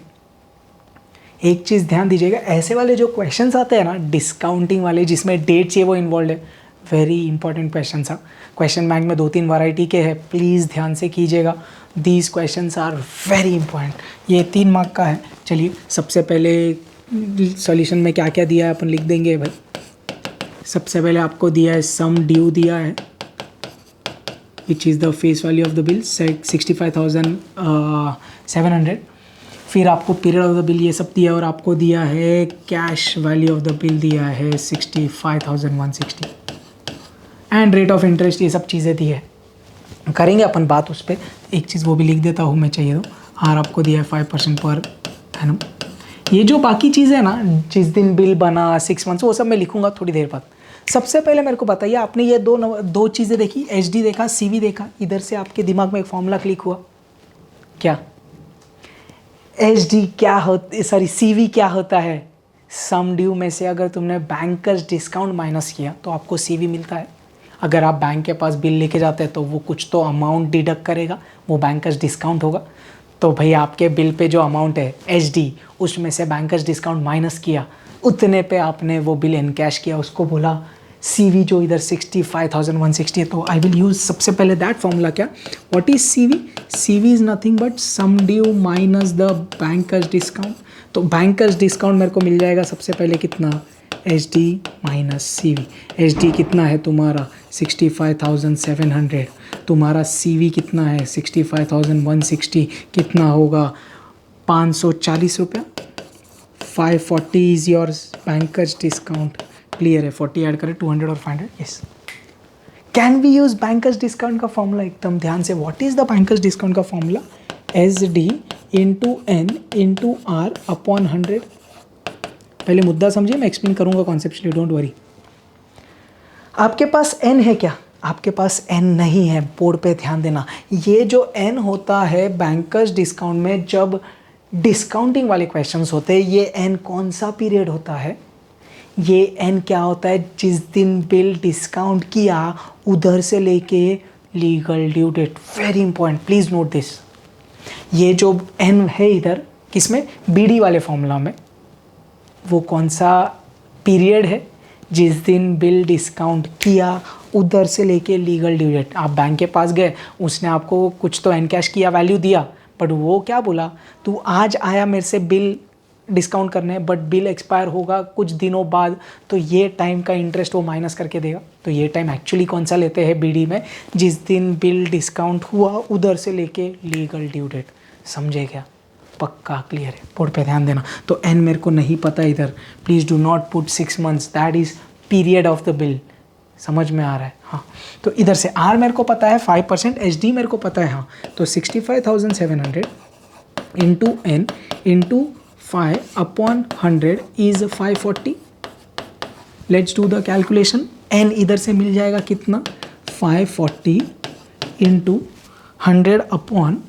एक चीज़ ध्यान दीजिएगा, ऐसे वाले जो क्वेश्चंस आते हैं ना डिस्काउंटिंग वाले जिसमें डेट चाहिए वो इन्वॉल्व है, वेरी इंपॉर्टेंट क्वेश्चन था। क्वेश्चन बैंक में 2-3 वैरायटी के हैं, प्लीज़ ध्यान से कीजिएगा, these questions are very important. ये 3 मार्क का है। चलिए सबसे पहले सॉल्यूशन में क्या क्या दिया है अपन लिख देंगे भाई। सबसे पहले आपको दिया है सम ड्यू दिया है which is the face value of the bill 65,700, फिर आपको पीरियड ऑफ द बिल ये सब दिया और आपको दिया है cash value of the bill दिया है 65,160 एंड रेट ऑफ इंटरेस्ट, ये सब चीज़ें दी है। करेंगे अपन बात उस पर, एक चीज़ वो भी लिख देता हूँ मैं चाहिए तो, आर आपको दिया है 5% पर एनम। ये जो बाकी चीज़ है ना, जिस दिन बिल बना 6 मंथ्स, वो सब मैं लिखूंगा थोड़ी देर बाद। सबसे पहले मेरे को बताइए, आपने ये दो चीज़ें देखी, एचडी देखा, सीवी देखा, इधर से आपके दिमाग में एक फॉर्मूला क्लिक हुआ क्या, एचडी क्या होता, सॉरी सीवी क्या होता है, सम ड्यू में से अगर तुमने बैंकर्स डिस्काउंट माइनस किया तो आपको सीवी मिलता है। अगर आप बैंक के पास बिल लेके जाते हैं तो वो कुछ तो अमाउंट डिडक्ट करेगा, वो बैंकर्स डिस्काउंट होगा। तो भाई आपके बिल पे जो अमाउंट है एचडी, उसमें से बैंकर्स डिस्काउंट माइनस किया, उतने पे आपने वो बिल इनकैश किया, उसको बोला सीवी, जो इधर 65,160 है। तो आई विल यूज़ सबसे पहले दैट फॉर्मूला। क्या, what is CV, CV is nothing but sum due minus the bankers discount. तो बैंकर्स डिस्काउंट मेरे को मिल जाएगा सबसे पहले कितना, H D minus C V. H D कितना है तुम्हारा 65,700, तुम्हारा सी वी कितना है 65,160, कितना होगा 540 रुपया। 540 is your bankers discount. Clear है, 40 ऐड करें 200 और 500, yes. Can we use bankers discount का फॉर्मूला, एकदम ध्यान से, what is the bankers discount का formula, H D into N into R upon 100। पहले मुद्दा समझिए, मैं एक्सप्लेन करूंगा कॉन्सेप्चुअली, डोंट वरी। आपके पास एन है क्या, आपके पास एन नहीं है, बोर्ड पे ध्यान देना। ये जो एन होता है बैंकर्स डिस्काउंट में, जब डिस्काउंटिंग वाले क्वेश्चंस होते हैं, ये एन कौन सा पीरियड होता है, ये एन क्या होता है, जिस दिन बिल डिस्काउंट किया उधर से लेके legal due date. Very important, please note this. ये जो एन है इधर किसमें, बीडी वाले फॉर्मूला में, वो कौन सा पीरियड है, जिस दिन बिल डिस्काउंट किया उधर से लेके लीगल ड्यू डेट। आप बैंक के पास गए, उसने आपको कुछ तो एनकैश किया, वैल्यू दिया, बट वो क्या बोला, तू आज आया मेरे से बिल डिस्काउंट करने, बट बिल एक्सपायर होगा कुछ दिनों बाद, तो ये टाइम का इंटरेस्ट वो माइनस करके देगा। तो ये टाइम एक्चुअली कौन सा लेते हैं बीडी में, जिस दिन बिल डिस्काउंट हुआ उधर से लेके लीगल ड्यू डेट। समझे क्या, पक्का क्लियर है, बोर्ड पे ध्यान देना। तो एन मेरे को नहीं पता इधर, please do not put 6 months, that is period of the bill. समझ में आ रहा है, हाँ। तो इधर से आर मेरे को पता है 5%, एच डी मेरे को पता है, हाँ। तो 65,700 into N into 5 upon 100 is 540। Let's do the calculation. N इधर से मिल जाएगा कितना, 540 into 100 upon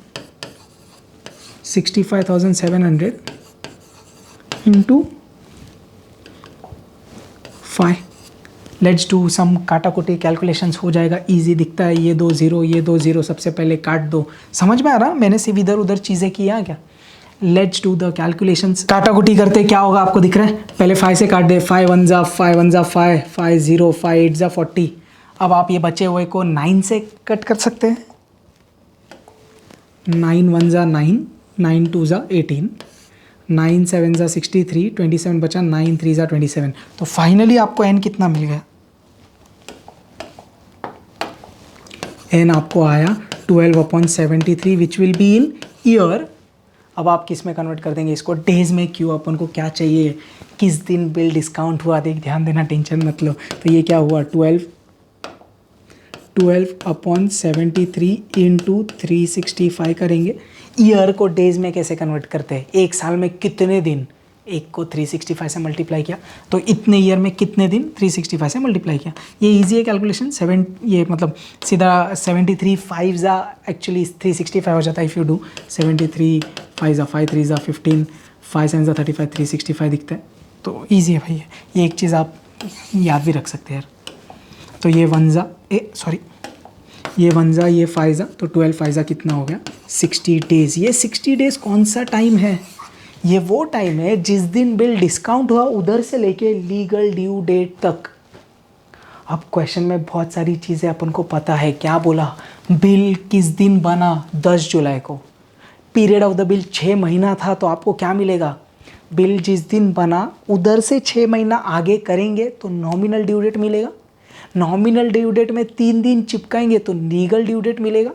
65,700 into 5, let's do some काटाकुटी कैलकुलेशंस हो जाएगा, इजी दिखता है, ये 2 0 ये 2 0 सबसे पहले काट दो। समझ में आ रहा, मैंने सिर्फ इधर उधर चीज़ें किया क्या। Let's do the calculations. काटाकुटी करते क्या होगा आपको दिख रहा है, पहले 5 से काट दे, 5 1 जा 5 1 जा 5 5 0 5 8 जा 40। अब आप ये बचे हुए को 9 से कट कर सकते हैं, 9 1 जा 9 9 2 जा 18 9 7 जा 63 27 बचा, 9 3 जा 27। तो फाइनली आपको n कितना मिल गया, n आपको आया 12/73 which will be in year. अब आप किस में कन्वर्ट कर देंगे इसको, डेज में। क्यों, अपन को क्या चाहिए, किस दिन बिल डिस्काउंट हुआ, देख ध्यान देना, टेंशन मत लो। तो ये क्या हुआ, 12/73 इंटू 365 करेंगे। ईयर को डेज में कैसे कन्वर्ट करते हैं, एक साल में कितने दिन, एक को 365 से मल्टीप्लाई किया तो इतने ईयर में कितने दिन, 365 से मल्टीप्लाई किया। ये इजी है कैलकुलेशन, ये मतलब सीधा 73 5 जा एक्चुअली 365 हो जाता है। इफ़ यू डू 73 5 जा 5 3 जा 15 5 7 जा 35 365 दिखता है। तो ईजी है भाई, ये एक चीज़ आप याद भी रख सकते हैं यार। तो ये 1 जा ये 1 जा ये 5 जा, तो 12 5 जा कितना हो गया, 60 डेज़। ये 60 डेज़ कौन सा टाइम है, ये वो टाइम है जिस दिन बिल डिस्काउंट हुआ उधर से लेके लीगल ड्यू डेट तक। अब क्वेश्चन में बहुत सारी चीज़ें अपन को पता है, क्या बोला, बिल किस दिन बना, 10 जुलाई को। पीरियड ऑफ द बिल 6 महीना था, तो आपको क्या मिलेगा, बिल जिस दिन बना उधर से 6 महीना आगे करेंगे तो नॉमिनल ड्यू डेट मिलेगा। नॉमिनल ड्यू डेट में 3 दिन चिपकाएंगे तो लीगल ड्यू डेट मिलेगा।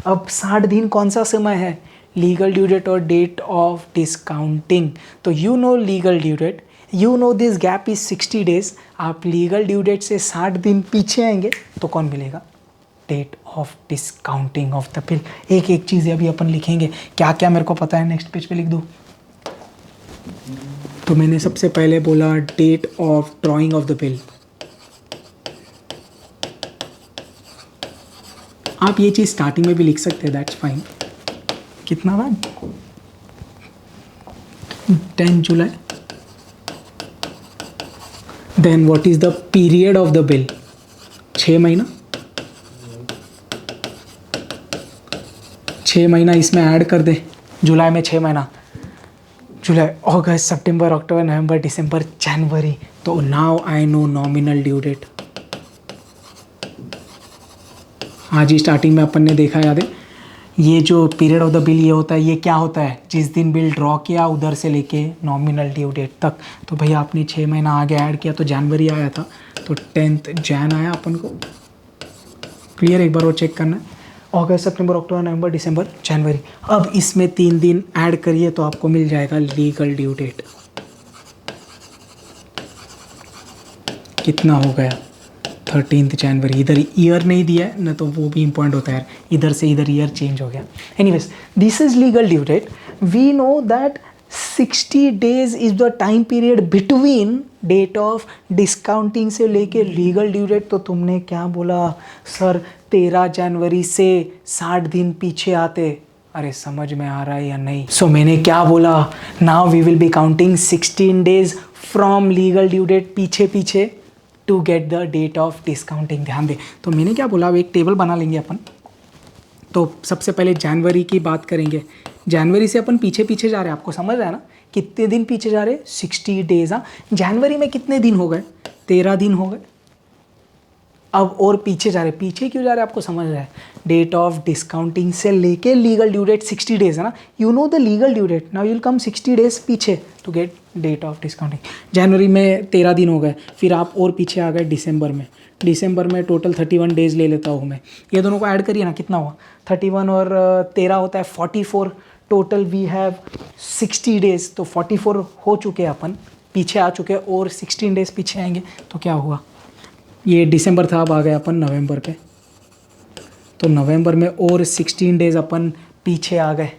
अब 60 दिन कौन सा समय है, लीगल ड्यू डेट और डेट ऑफ डिस्काउंटिंग। तो you know legal due date, you know this gap is 60 days. आप लीगल ड्यू डेट से 60 दिन पीछे आएंगे तो कौन मिलेगा, date of discounting of the bill. एक एक चीज़ अभी अपन लिखेंगे, क्या क्या मेरे को पता है, नेक्स्ट पेज पे लिख दूँ। तो मैंने सबसे पहले बोला date of drawing of the bill. आप ये चीज़ स्टार्टिंग में भी लिख सकते हैं, दैट्स फाइन। कितना बार, 10 जुलाई। Then what is the period of the bill, 6 महीना। 6 महीना इसमें ऐड कर दे, जुलाई में 6 महीना, जुलाई अगस्त सितंबर अक्टूबर नवंबर दिसंबर जनवरी। तो now I know nominal due date. आज ही स्टार्टिंग में अपन ने देखा, याद है, ये जो पीरियड ऑफ द बिल ये होता है, ये क्या होता है, जिस दिन बिल ड्रॉ किया उधर से लेके नॉमिनल ड्यू डेट तक। तो भैया आपने 6 महीना आगे ऐड किया तो जनवरी आया था, तो 10 जैन आया अपन को। क्लियर, एक बार वो चेक करना है, अगस्त सितंबर अक्टूबर नवंबर दिसंबर जनवरी। अब इसमें 3 दिन ऐड करिए तो आपको मिल जाएगा लीगल ड्यू डेट। कितना हो गया, 13 जनवरी। इधर ईयर नहीं दिया है ना, तो वो भी इंपॉर्टेंट होता है यार, इधर से इधर ईयर चेंज हो गया। Anyways, this is legal due date. We know that 60 days is the time period between date of discounting से लेके लीगल ड्यू डेट। तो तुमने क्या बोला सर, 13 जनवरी से 60 दिन पीछे आते। अरे समझ में आ रहा है या नहीं। सो मैंने क्या बोला, now we will be counting 16 days from legal due date पीछे पीछे to get the date of discounting. ध्यान दे, तो मैंने क्या बोला, अब एक टेबल बना लेंगे अपन। तो सबसे पहले जनवरी की बात करेंगे। जनवरी से अपन पीछे पीछे जा रहे हैं, आपको समझ रहा है ना, कितने दिन पीछे जा रहे हैं, 60 डेज। हाँ, जनवरी में कितने दिन हो गए, 13 दिन हो गए। अब और पीछे जा रहे, पीछे क्यों जा रहे हैं आपको समझ रहा है, डेट ऑफ डिस्काउंटिंग से लेके लीगल ड्यू डेट 60 डेज है ना, you know the legal due date, now you will come 60 days पीछे to get date of discounting. जनवरी में 13 दिन हो गए, फिर आप और पीछे आ गए दिसंबर में। दिसंबर में टोटल 31 डेज ले लेता हूँ मैं, ये दोनों को ऐड करिए ना, कितना हुआ, 31 और 13 होता है 44। टोटल वी हैव 60 डेज, तो 44 हो चुके हैं अपन, पीछे आ चुके हैं, और 16 डेज पीछे आएंगे तो क्या हुआ, ये दिसंबर था, अब आ गए अपन नवंबर पे। तो नवंबर में और 16 डेज अपन पीछे आ गए।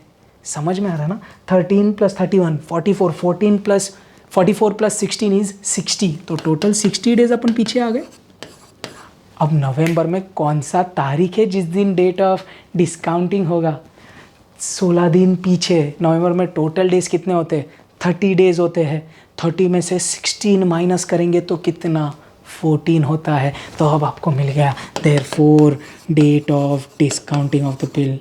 समझ में आ रहा है ना, 13 + 31 44, 44 + 16 इज 60, तो टोटल 60 डेज अपन पीछे आ गए। अब नवंबर में कौन सा तारीख है जिस दिन डेट ऑफ डिस्काउंटिंग होगा, 16 दिन पीछे। नवंबर में टोटल डेज कितने होते हैं, 30 डेज होते हैं। 30 में से 16 माइनस करेंगे तो कितना, 14 होता है, तो अब आपको मिल गया therefore date of discounting of the bill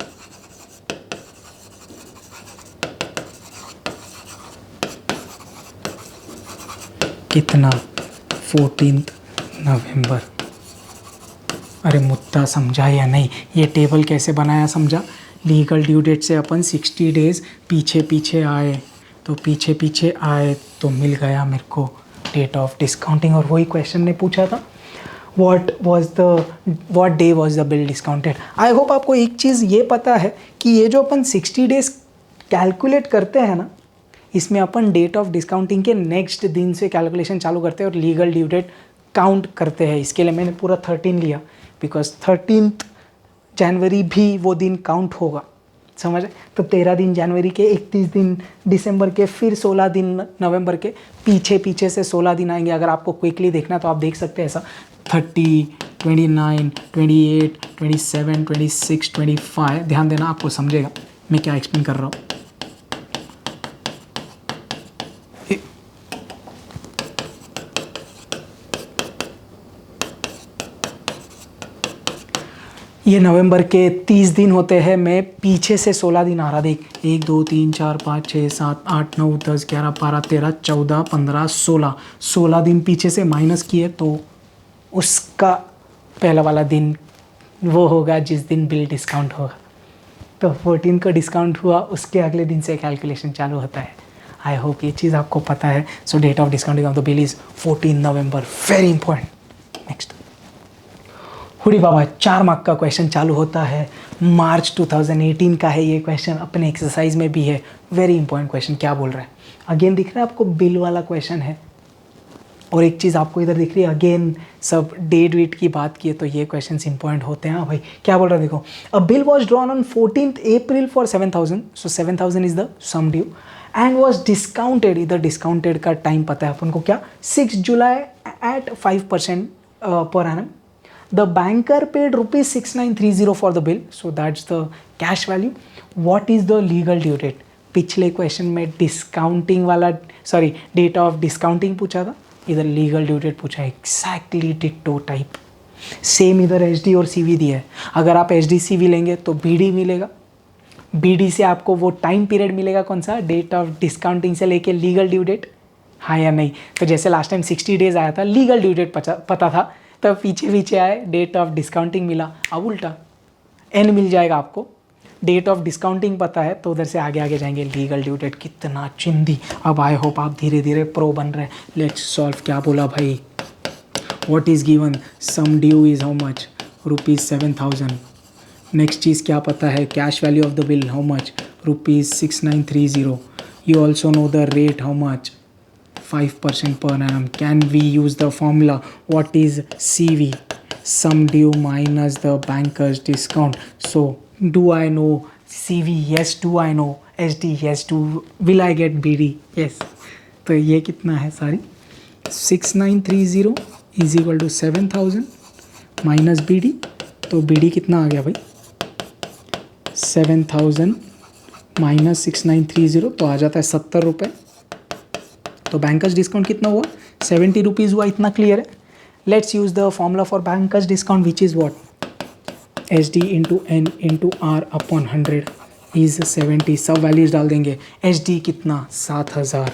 कितना 14 नवंबर। अरे मुद्दा समझा या नहीं, ये टेबल कैसे बनाया समझा। लीगल ड्यू डेट से अपन 60 डेज पीछे पीछे आए, तो पीछे पीछे आए तो मिल गया मेरे को डेट ऑफ डिस्काउंटिंग। और वही क्वेश्चन ने पूछा था what day was the bill discounted. I hope आपको एक चीज़ ये पता है कि ये जो अपन 60 डेज कैलकुलेट करते हैं ना, इसमें अपन डेट ऑफ डिस्काउंटिंग के नेक्स्ट दिन से कैलकुलेशन चालू करते हैं और लीगल ड्यू डेट काउंट करते हैं। इसके लिए मैंने पूरा 13 लिया, बिकॉज 13 जनवरी भी वो दिन काउंट होगा, समझ। तो 13 दिन जनवरी के, 31 दिन दिसंबर के, फिर 16 दिन नवंबर के, पीछे पीछे से 16 दिन आएंगे। अगर आपको क्विकली देखना तो आप देख सकते हैं ऐसा 30, 29, 28, 27, 26, 25। ध्यान देना, आपको समझेगा मैं क्या एक्सप्लेन कर रहा हूँ। ये नवंबर के 30 दिन होते हैं, मैं पीछे से 16 दिन आ रहा। देख 1 2 3 4 5 6 7 8 9 10 11 12 13 14 15 16 दिन पीछे से माइनस किए, तो उसका पहला वाला दिन वो होगा जिस दिन बिल डिस्काउंट होगा। तो 14 को डिस्काउंट हुआ, उसके अगले दिन से कैलकुलेशन चालू होता है। आई होप ये चीज़ आपको पता है। So date of discounting of the bill is 14 November, very important. Next हुडी बाबा 4 मार्क का क्वेश्चन चालू होता है। मार्च 2018 का है ये क्वेश्चन, अपने एक्सरसाइज में भी है। Very important question. क्या बोल रहा है अगेन, दिख रहा है आपको बिल वाला क्वेश्चन है। और एक चीज़ आपको इधर दिख रही है, अगेन सब डेट वेट की बात की है तो ये क्वेश्चंस इंपॉर्टेंट होते हैं। हाँ भाई, क्या बोल रहा है देखो, a bill was drawn on 14th April for 7,000, so 7,000 is the sum due and was discounted. इधर डिस्काउंटेड का टाइम पता है अपन को, क्या 6 जुलाई एट 5% पर annum. The banker paid rupees 6930 for the bill, so that's the cash value. What is the legal due date? पिछले क्वेश्चन में डिस्काउंटिंग वाला, सॉरी डेट ऑफ डिस्काउंटिंग पूछा था, इधर लीगल ड्यू डेट पूछा है। एक्जैक्टली डिट्टो टाइप, सेम इधर एचडी और सीवी दिया है। अगर आप एचडी सीवी लेंगे तो बीडी मिलेगा, बीडी से आपको वो टाइम पीरियड मिलेगा कौन सा, डेट ऑफ डिस्काउंटिंग से लेके लीगल ड्यू डेट, हाँ या नहीं। तो जैसे लास्ट टाइम 60 डेज आया था, लीगल ड्यू डेट पता था, तब पीछे पीछे आए डेट ऑफ डिस्काउंटिंग मिला। अब उल्टा एन मिल जाएगा आपको, डेट ऑफ डिस्काउंटिंग पता है तो उधर से आगे आगे जाएंगे लीगल ड्यू डेट। कितना चिंदी। अब आई होप आप धीरे धीरे प्रो बन रहे हैं। Let's solve. क्या बोला भाई, what is given, sum due is how much, ₹7,000। Next चीज़ क्या पता है, cash value of the bill how much, ₹6930। You also know the rate how much, 5% per annum. Can we use the formula? What is CV? Sum due minus the banker's discount. So do I know CV? Yes. Do I know SD? Yes. Will I get BD? Yes. तो ये कितना है sorry, 6930 is equal to 7,000 minus BD। तो BD कितना आ गया भाई, 7,000 माइनस 6930, तो आ जाता है 70 रुपये। तो बैंकर्स डिस्काउंट कितना हुआ, 70 रुपीज़ हुआ। इतना क्लियर है। Let's use the formula for bankers discount which is what, SD into N into R upon 100 is 70। सब वैल्यूज डाल देंगे। SD कितना, 7,000।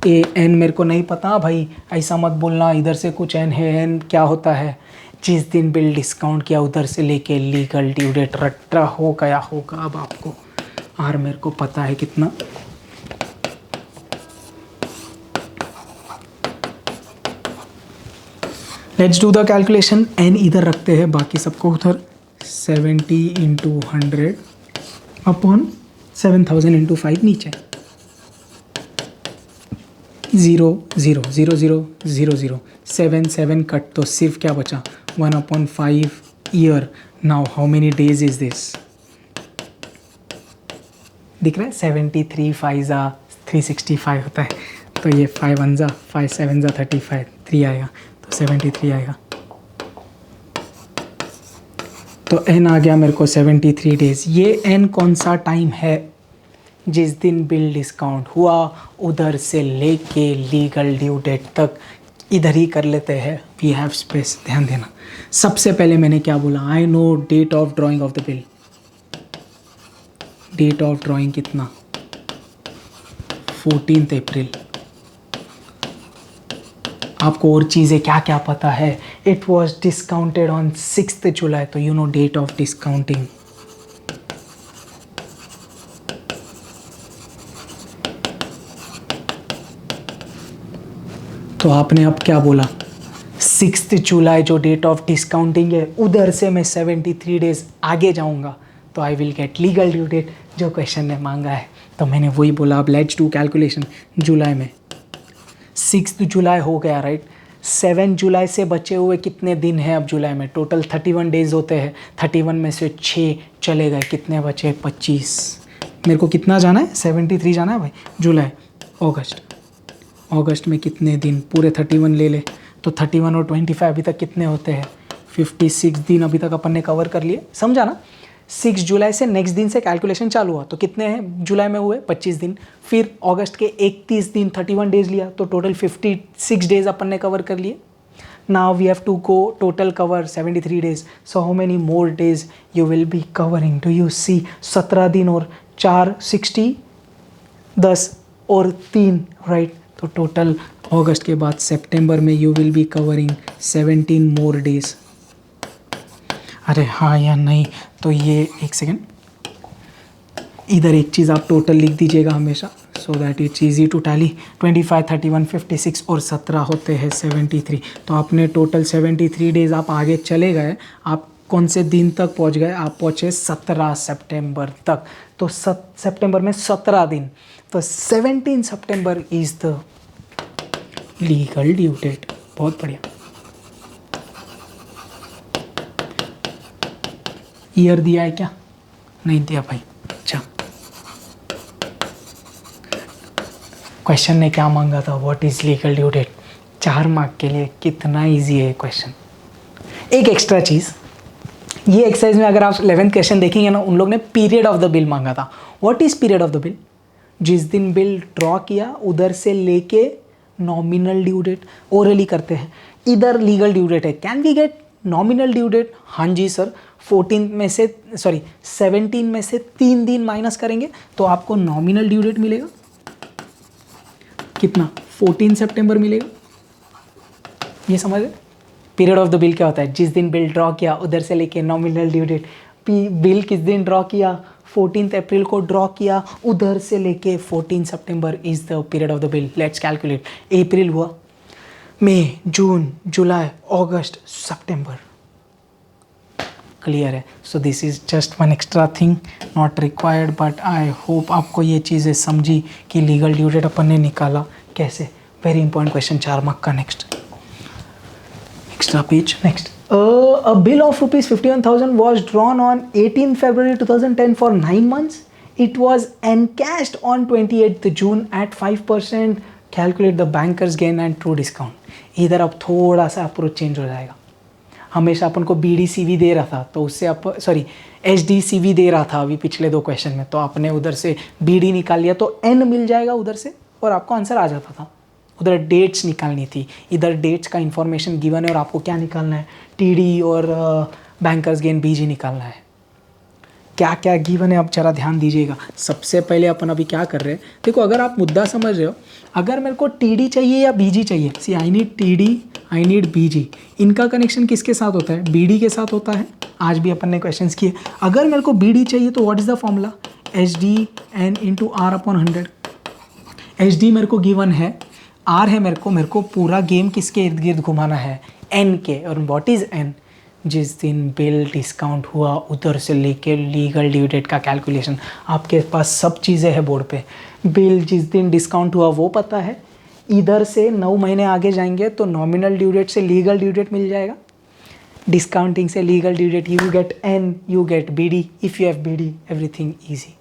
एन मेरे को नहीं पता भाई, ऐसा मत बोलना इधर से कुछ एन है। एन क्या होता है, जिस दिन बिल डिस्काउंट किया उधर से लेके लीगल ड्यू डेट रट्टा हो गया होगा। अब आपको आर मेरे को पता है कितना, let's do the calculation. N इधर रखते हैं, बाकी सबको उधर। 70 इंटू 100 अपॉन 7,000 इंटू 5 नीचे। 0 0 0 0 0 0 7 7 कट, तो सिर्फ क्या बचा, 1/5 year. Now how many days is this, दिख रहा है 73 5 जा 365 होता है। तो ये 5 1 जा 5 7 जा 35, 3 आएगा तो 73 आएगा। तो एन आ गया मेरे को 73 डेज। ये एन कौन सा टाइम है, जिस दिन बिल डिस्काउंट हुआ उधर से लेके लीगल ड्यू डेट तक इधर ही कर लेते हैं, वी हैव स्पेस, ध्यान देना। सबसे पहले मैंने क्या बोला, I know date of drawing of the bill. Date of drawing कितना, 14 अप्रैल। आपको और चीज़ें क्या क्या पता है, इट वॉज डिस्काउंटेड ऑन 6 जुलाई, तो you know date of discounting. तो आपने अब क्या बोला, 6 जुलाई जो डेट ऑफ डिस्काउंटिंग है, उधर से मैं 73 डेज आगे जाऊंगा, तो I will get legal due date जो क्वेश्चन ने मांगा है। तो मैंने वही बोला, अब लेट्स डू कैलकुलेशन। जुलाई में 6 जुलाई हो गया, राइट। 7 जुलाई से बचे हुए कितने दिन हैं अब जुलाई में, टोटल 31 डेज होते हैं। 31 में से 6 चले गए, कितने बचे, 25। मेरे को कितना जाना है, 73 जाना है भाई। जुलाई, अगस्त में कितने दिन, पूरे 31 ले ले, तो 31 और 25 अभी तक कितने होते हैं, 56 दिन अभी तक अपन ने कवर कर लिए, समझा ना। 6 जुलाई से नेक्स्ट दिन से कैलकुलेशन चालू हुआ, तो कितने हैं जुलाई में हुए, 25 दिन। फिर अगस्त के 31 दिन, 31 डेज लिया, तो टोटल 56 डेज अपन ने कवर कर लिए। Now we have to go total cover 73 days, so how many more days you will be covering, do you see. 17 दिन और 4 60, 10 और 3, राइट। तो टोटल अगस्त के बाद सितंबर में you will be covering 17 more days. अरे हाँ या नहीं, तो ये एक सेकेंड, इधर एक चीज़ आप टोटल लिख दीजिएगा हमेशा, so that it's easy to tally. 25, 31, 56 और 17 होते हैं 73। तो आपने टोटल 73 डेज आप आगे चले गए। आप कौन से दिन तक पहुंच गए, आप पहुंचे 17 सितंबर तक। तो सितंबर में 17 दिन, तो 17 September is the legal due date. बहुत बढ़िया। ईयर दिया है क्या, नहीं दिया भाई। अच्छा, क्वेश्चन ने क्या मांगा था, what is legal due date. 4 mark के लिए कितना इजी है क्वेश्चन। एक एक्स्ट्रा चीज़, ये एक्सरसाइज में अगर आप 11th क्वेश्चन देखेंगे ना, उन लोग ने पीरियड ऑफ द बिल मांगा था। What is period of the bill, जिस दिन बिल ड्रॉ किया उधर से लेके नॉमिनल ड्यू डेट। ओरली करते हैं, इधर लीगल ड्यू डेट है, can we get nominal due date. हाँ जी सर, 17 में से 3 दिन माइनस करेंगे तो आपको नॉमिनल ड्यू डेट मिलेगा कितना, 14 सितंबर मिलेगा। ये समझ। पीरियड ऑफ द बिल क्या होता है, जिस दिन बिल ड्रॉ किया उधर से लेके नॉमिनल ड्यू डेट। बिल किस दिन ड्रॉ किया, 14 अप्रैल को ड्रॉ किया, उधर से लेके 14 September is the period of the bill. Let's calculate. अप्रैल हुआ, मई, जून, जुलाई, अगस्त, सितंबर। क्लियर है। So this is just one extra thing not required, but I hope आपको ये चीज़ें समझी कि लीगल ड्यू डेट अपन ने निकाला कैसे। वेरी इंपॉर्टेंट क्वेश्चन 4 मार्क का। Next extra page. Next, a bill of rupees 51,000 was drawn on 18 February 2010 for 9 months. It was encashed on 28th June at 5%. Calculate the banker's gain and true discount. इधर अब थोड़ा सा अप्रोच चेंज हो जाएगा। हमेशा अपन को BDCV दे रहा था, तो उससे आप HDCV दे रहा था अभी पिछले 2 क्वेश्चन में, तो आपने उधर से BD निकाल लिया तो N मिल जाएगा उधर से और आपको आंसर आ जाता था। उधर डेट्स निकालनी थी, इधर डेट्स का इन्फॉर्मेशन गिवन है और आपको क्या निकालना है, TD और बैंकर्स गेन BG निकालना है। क्या क्या गिवन है अब जरा ध्यान दीजिएगा। सबसे पहले अपन अभी क्या कर रहे हैं, देखो अगर आप मुद्दा समझ रहे हो, अगर मेरे को TD चाहिए या BG चाहिए, see I need TD, I need BG, इनका कनेक्शन किसके साथ होता है, BD के साथ होता है। आज भी अपन ने क्वेश्चंस किए। अगर मेरे को BD चाहिए तो what is the formula, HDN × R/100। HD मेरे को गिवन है, R है मेरे को पूरा गेम किसके इर्द गिर्द घुमाना है, N के। और व्हाट इज़ N, जिस दिन बिल डिस्काउंट हुआ उधर से लेके लीगल ड्यू डेट का कैलकुलेशन। आपके पास सब चीज़ें हैं बोर्ड पे। बिल जिस दिन डिस्काउंट हुआ वो पता है, इधर से 9 महीने आगे जाएंगे तो नॉमिनल ड्यू डेट से लीगल ड्यू डेट मिल जाएगा, डिस्काउंटिंग से legal due date, you get N, you get BD। If you have BD everything easy.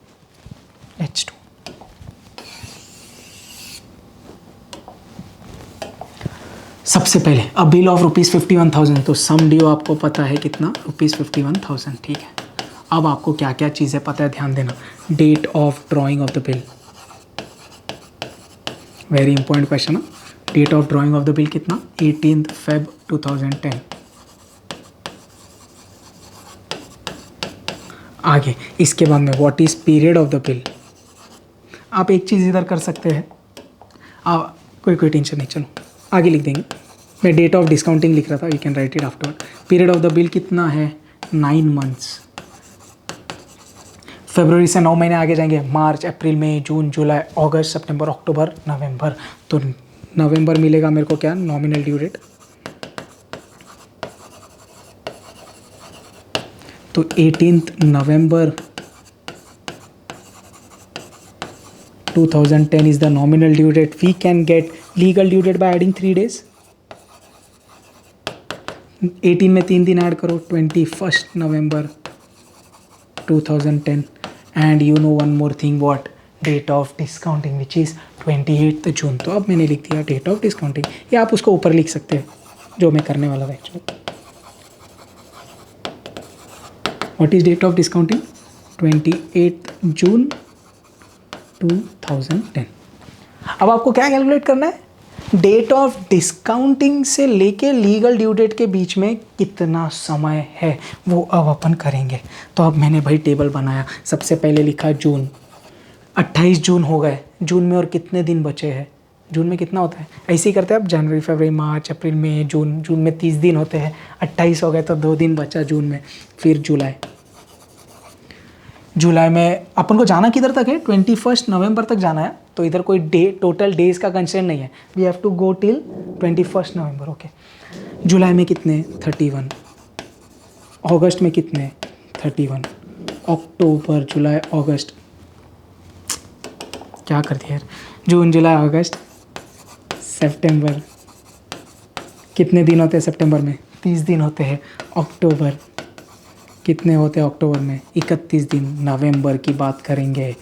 Let's do. सबसे पहले अ बिल ऑफ रुपीज़ 51,000, तो सम ड्यू आपको पता है कितना, रुपीज़ 51,000। ठीक है, अब आपको क्या क्या चीज़ें पता है ध्यान देना। Date of drawing of the bill, very important question है। Date of drawing of the bill कितना, 18 Feb 2010। आगे इसके बाद में what is period of the bill. आप एक चीज़ इधर कर सकते हैं, कोई टेंशन नहीं, चलो आगे लिख देंगे। मैं डेट ऑफ डिस्काउंटिंग लिख रहा था, you can right it afterward. Period of the bill कितना है, 9 months। फरवरी से 9 महीने आगे जाएंगे, मार्च, अप्रैल, मई, जून, जुलाई, अगस्त, सितंबर, अक्टूबर, नवंबर। तो नवंबर मिलेगा मेरे को क्या, नॉमिनल ड्यू डेट। तो 18 नवंबर 2010 is the nominal due date. We can get legal due date by adding 3 days. 18 में 3 दिन ऐड करो, 21 November 2010 and you know one more thing, what, date of discounting which is 28th June। तो अब मैंने लिख दिया डेट ऑफ डिस्काउंटिंग, या आप उसको ऊपर लिख सकते हैं जो मैं करने वाला था actually. What is date of discounting, 28th June 2010। अब आपको क्या कैलकुलेट करना है, डेट ऑफ डिस्काउंटिंग से लेके लीगल ड्यू डेट के बीच में कितना समय है, वो अब अपन करेंगे। तो अब मैंने भाई टेबल बनाया, सबसे पहले लिखा जून, 28 जून हो गए, जून में और कितने दिन बचे हैं, जून में कितना होता है, ऐसे ही करते हैं अब, जनवरी, फरवरी, मार्च, अप्रैल, मई, जून। जून में 30 दिन होते हैं, 28 हो गए तो 2 दिन बचा जून में। फिर जुलाई, जुलाई में अपन को जाना किधर तक है, 21 नवंबर तक जाना है। तो इधर कोई डे टोटल डेज का कंस्ट्रेंट नहीं है, we have to go till 21 November. Okay, जुलाई में कितने, 31। अगस्त में कितने, 31। अक्टूबर, जुलाई, अगस्त, क्या कर दिया यार, जून, जुलाई, अगस्त, सितंबर, कितने दिन होते हैं सितंबर में, 30 दिन होते हैं। अक्टूबर, कितने होते हैं अक्टूबर में, 31 दिन। नवंबर की बात करेंगे,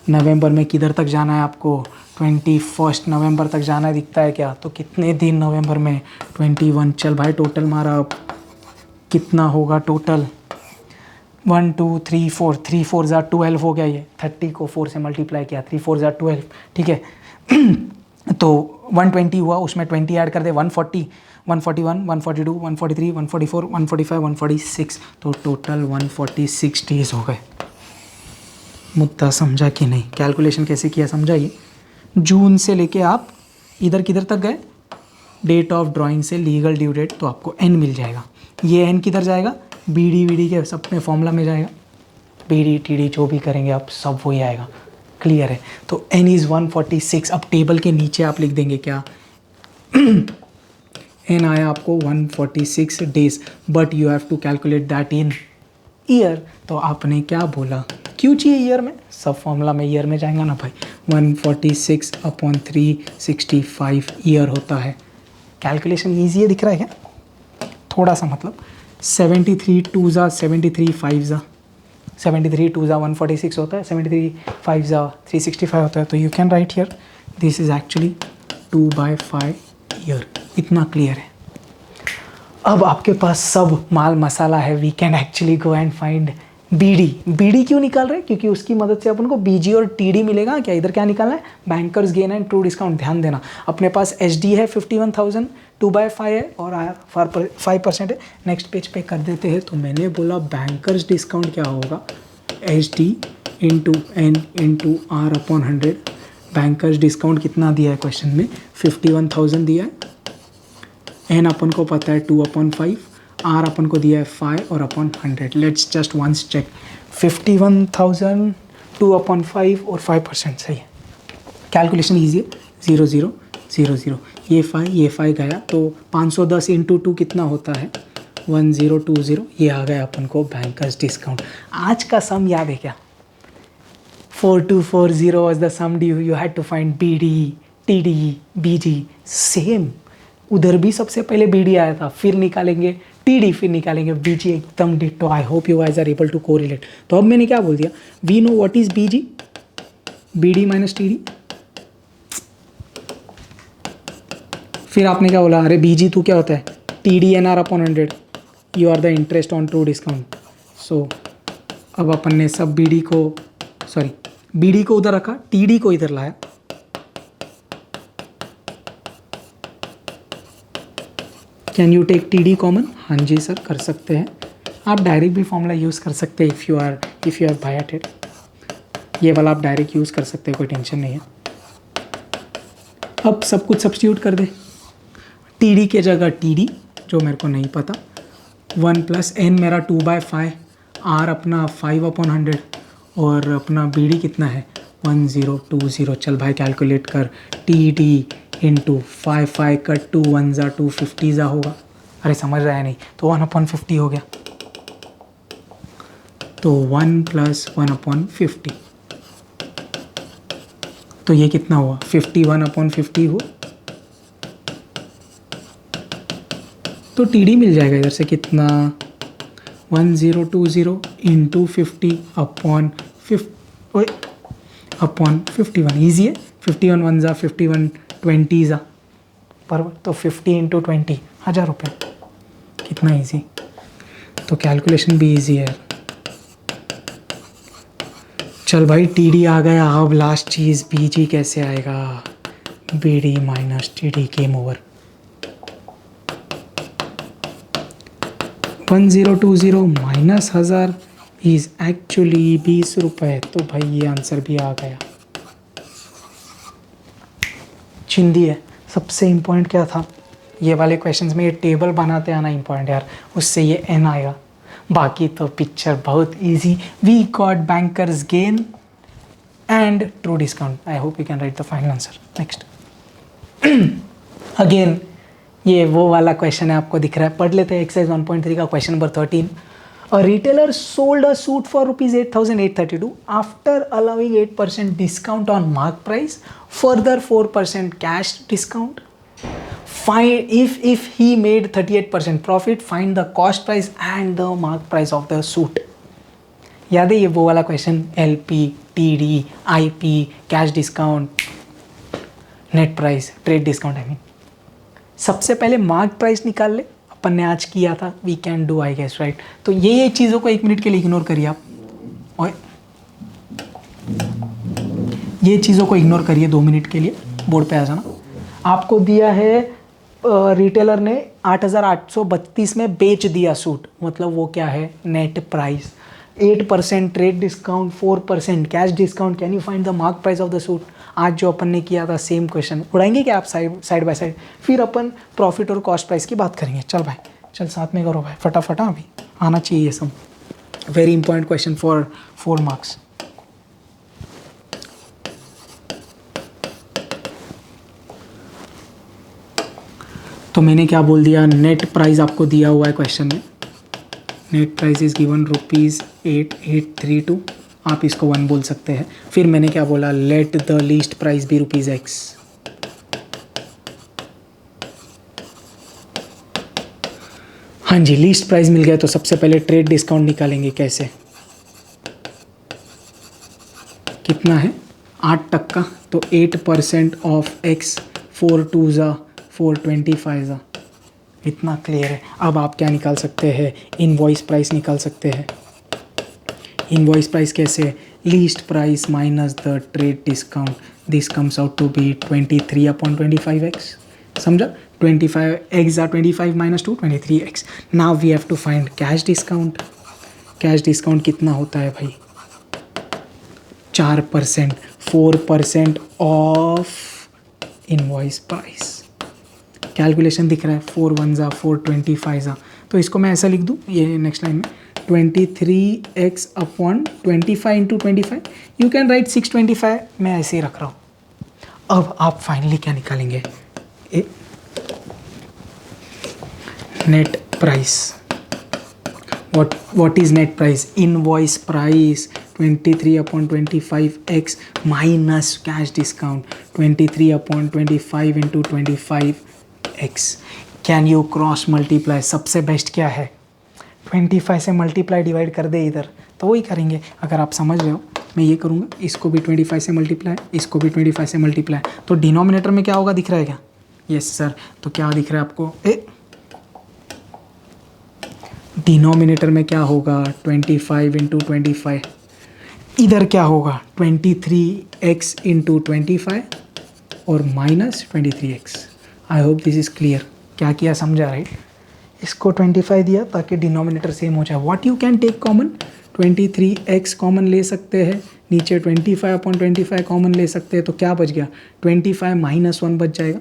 नवंबर में किधर तक जाना है आपको, 21 नवंबर तक जाना है, दिखता है क्या, तो कितने दिन नवंबर में, 21। चल भाई टोटल मारा, अब कितना होगा टोटल, 1 2 3 4, 3 4 ज़ा 12 हो गया, ये 30 को 4 से मल्टीप्लाई किया, 3 4 ज़ा 12, ठीक है। तो 120 हुआ, उसमें 20 ऐड कर दे, 140, 141, 142, 143, 144, 145, 146, तो टोटल 146 डेज हो गए। मुद्दा समझा कि नहीं, कैलकुलेशन कैसे किया समझा। ये जून से लेके आप इधर किधर तक गए, डेट ऑफ ड्राइंग से लीगल ड्यू डेट, तो आपको एन मिल जाएगा। ये एन किधर जाएगा, बी डी के सब में फॉर्मूला में जाएगा, बी डी टी डी जो भी करेंगे आप सब वही आएगा, क्लियर है। तो एन इज़ 146। अब टेबल के नीचे आप लिख देंगे क्या, एन आया आपको 146 days, but you have to calculate that in year. तो आपने क्या बोला, क्यों चाहिए ईयर में, सब फॉर्मूला में ईयर में जाएगा ना भाई। 146/365 ईयर होता है। कैलकुलेशन ईजी है, दिख रहा है क्या, थोड़ा सा मतलब 73 2 ज़ा 73 5 ज़ा 73 2 ज़ा 146 होता है, 73 5 ज़ा 365 होता है। तो you can write here this is actually 2/5 year. इतना क्लियर है। अब आपके पास सब माल मसाला है, we can actually go and find BD. BD क्यों निकाल रहे हैं, क्योंकि उसकी मदद से अपन को बीजी और टीडी मिलेगा। क्या इधर क्या निकालना है, bankers gain and true discount. ध्यान देना, अपने पास एचडी है 51,000, 2/5 है और आर 5% है। नेक्स्ट पेज पे कर देते हैं। तो मैंने बोला बैंकर्स डिस्काउंट क्या होगा, HD into N into R upon 100। Banker's discount कितना दिया है क्वेश्चन में, 51,000 दिया है। एन अपन को पता है 2/5, आर अपन को दिया है 5 और upon 100। Let's just once check, 51,000, 2/5 और 5% सही है। कैलकुलेशन ईजी है, 0 0 0 0, ये 5 गया तो 510 इंटू 2 कितना होता है, 1020। ये आ गया अपन को बैंकर्स डिस्काउंट। आज का सम याद है क्या, 4240 was the sum due, you had to find BD, TD, BG, same. उधर भी सबसे पहले BD आया था, फिर निकालेंगे TD, फिर निकालेंगे BG, एकदम ditto. I hope you guys are able to correlate. तो अब मैंने क्या बोल दिया, we know what is BG, BD minus TD। फिर आपने क्या बोला, अरे BG तो क्या होता है, TD NR upon 100, you are the interest on true discount. So अब अपन ने सब BD को उधर रखा, TD को इधर लाया। Can you take T D common? हाँ जी सर, कर सकते हैं। आप डायरेक्ट भी फॉर्मूला यूज़ कर सकते हैं if you are by at it. ये वाला आप डायरेक्ट यूज़ कर सकते हैं, कोई टेंशन नहीं है। अब सब कुछ सब्स्टिट्यूट कर दे। टी डी के जगह टी डी, जो मेरे को नहीं पता, 1 + n मेरा 2/5, r अपना 5/100 और अपना बी डी कितना है 1020। चल भाई कैलकुलेट कर, टी डी इंटू 5 कट 2 1 ज़ा 250 ज़ा होगा। अरे समझ रहा है नहीं, तो 1/50 हो गया। तो 1 + 1/50, तो ये कितना हुआ 51/50 हुआ। तो टी डी मिल जाएगा इधर से कितना 1020 इंटू 50/51। ईजी है, 51 1 ज़ा 51 20 ज़ा पर, तो 50 इंटू 20 1000 रुपये। कितना ईजी, तो कैलकुलेशन भी ईजी है। चल भाई टी डी आ गया। अब लास्ट चीज़ बी जी कैसे आएगा? B D minus T D, game over. 1020 माइनस 1000 इज एक्चुअली 20 रुपये। तो भाई ये आंसर भी आ गया। चिंदी है। सबसे इम्पोर्टेंट क्या था ये वाले क्वेश्चंस में, ये टेबल बनाते आना इम्पोर्टेंट यार, उससे ये एन आएगा। बाकी तो पिक्चर बहुत easy. We got banker's gain and true discount. I hope you can write the final answer. Next again ये वो वाला क्वेश्चन है, आपको दिख रहा है, पढ़ लेते हैं। एक्सरसाइज 1.3 का question number 13। A retailer sold a suit for ₹8,832 after allowing 8% discount on mark price, further 4% cash discount. Find if he made 38% profit, find the cost price and the mark price of the suit। याद है ये वो वाला question, LP, TD, IP, cash discount, net price, trade discount. I mean सबसे पहले मार्क प्राइस निकाल ले, अपन ने आज किया था। We can do I guess right. तो ये चीज़ों को 1 मिनट के लिए इग्नोर करिए आप, और ये चीज़ों को इग्नोर करिए 2 मिनट के लिए, बोर्ड पे आ जाना। आपको दिया है रिटेलर ने 8,832 में बेच दिया सूट, मतलब वो क्या है net price. 8% trade discount, 4% cash discount. Can you find the mark price of the suit? आज जो अपन ने किया था सेम क्वेश्चन उड़ाएंगे क्या आप साइड बाय साइड, फिर अपन प्रॉफिट और कॉस्ट प्राइस की बात करेंगे। चल भाई चल साथ में करो भाई, फटाफट अभी आना चाहिए ये सब। Very important question for 4 marks. तो मैंने क्या बोल दिया, नेट प्राइस आपको दिया हुआ है क्वेश्चन में। Net price is given ₹8832। आप इसको 1 बोल सकते हैं। फिर मैंने क्या बोला, let the list price be ₹X। हाँ जी, लीस्ट प्राइस मिल गया तो सबसे पहले ट्रेड डिस्काउंट निकालेंगे। कैसे, कितना है 8%, तो 8% ऑफ X, 4 2 ज़ा 425 ज़ा। इतना क्लियर है। अब आप क्या निकाल सकते हैं, इनवॉइस प्राइस निकाल सकते हैं। इनवॉइस प्राइस कैसे, list price minus the trade discount, this comes out to be 23/25x। समझा, 25x ज़ा 25 - 2 23x। Now we have to find cash discount. Cash discount कितना होता है भाई, 4%, 4% ऑफ इनवॉइस प्राइस। कैलकुलेशन दिख रहा है, 4 1 ज़ा 425 ज़ा। तो इसको मैं ऐसा लिख दूँ, ये नेक्स्ट लाइन में 23x/25 × 25। यू कैन राइट 625, मैं ऐसे ही रख रहा हूँ। अब आप फाइनली क्या निकालेंगे, net price. what is net price? Invoice price 23/25x minus cash discount 23/25 into 25x. Can you cross multiply? सबसे बेस्ट क्या है 25 से मल्टीप्लाई डिवाइड कर दे इधर, तो वही करेंगे। अगर आप समझ रहे हो मैं ये करूँगा, इसको भी 25 से मल्टीप्लाई, इसको भी 25 से मल्टीप्लाई, तो डिनोमिनेटर में क्या होगा दिख रहा है क्या? Yes sir. तो क्या दिख रहा है आपको, डिनोमिनेटर में क्या होगा 25 इंटू 25, इधर क्या होगा 23x इंटू 25 और minus 23x। I hope this is clear. क्या किया समझा, राइट? इसको 25 दिया ताकि डिनोमिनेटर सेम हो जाए. What you can take common, 23x common ले सकते हैं, नीचे 25/25 कॉमन ले सकते हैं, तो क्या बच गया, 25 - 1 बच जाएगा.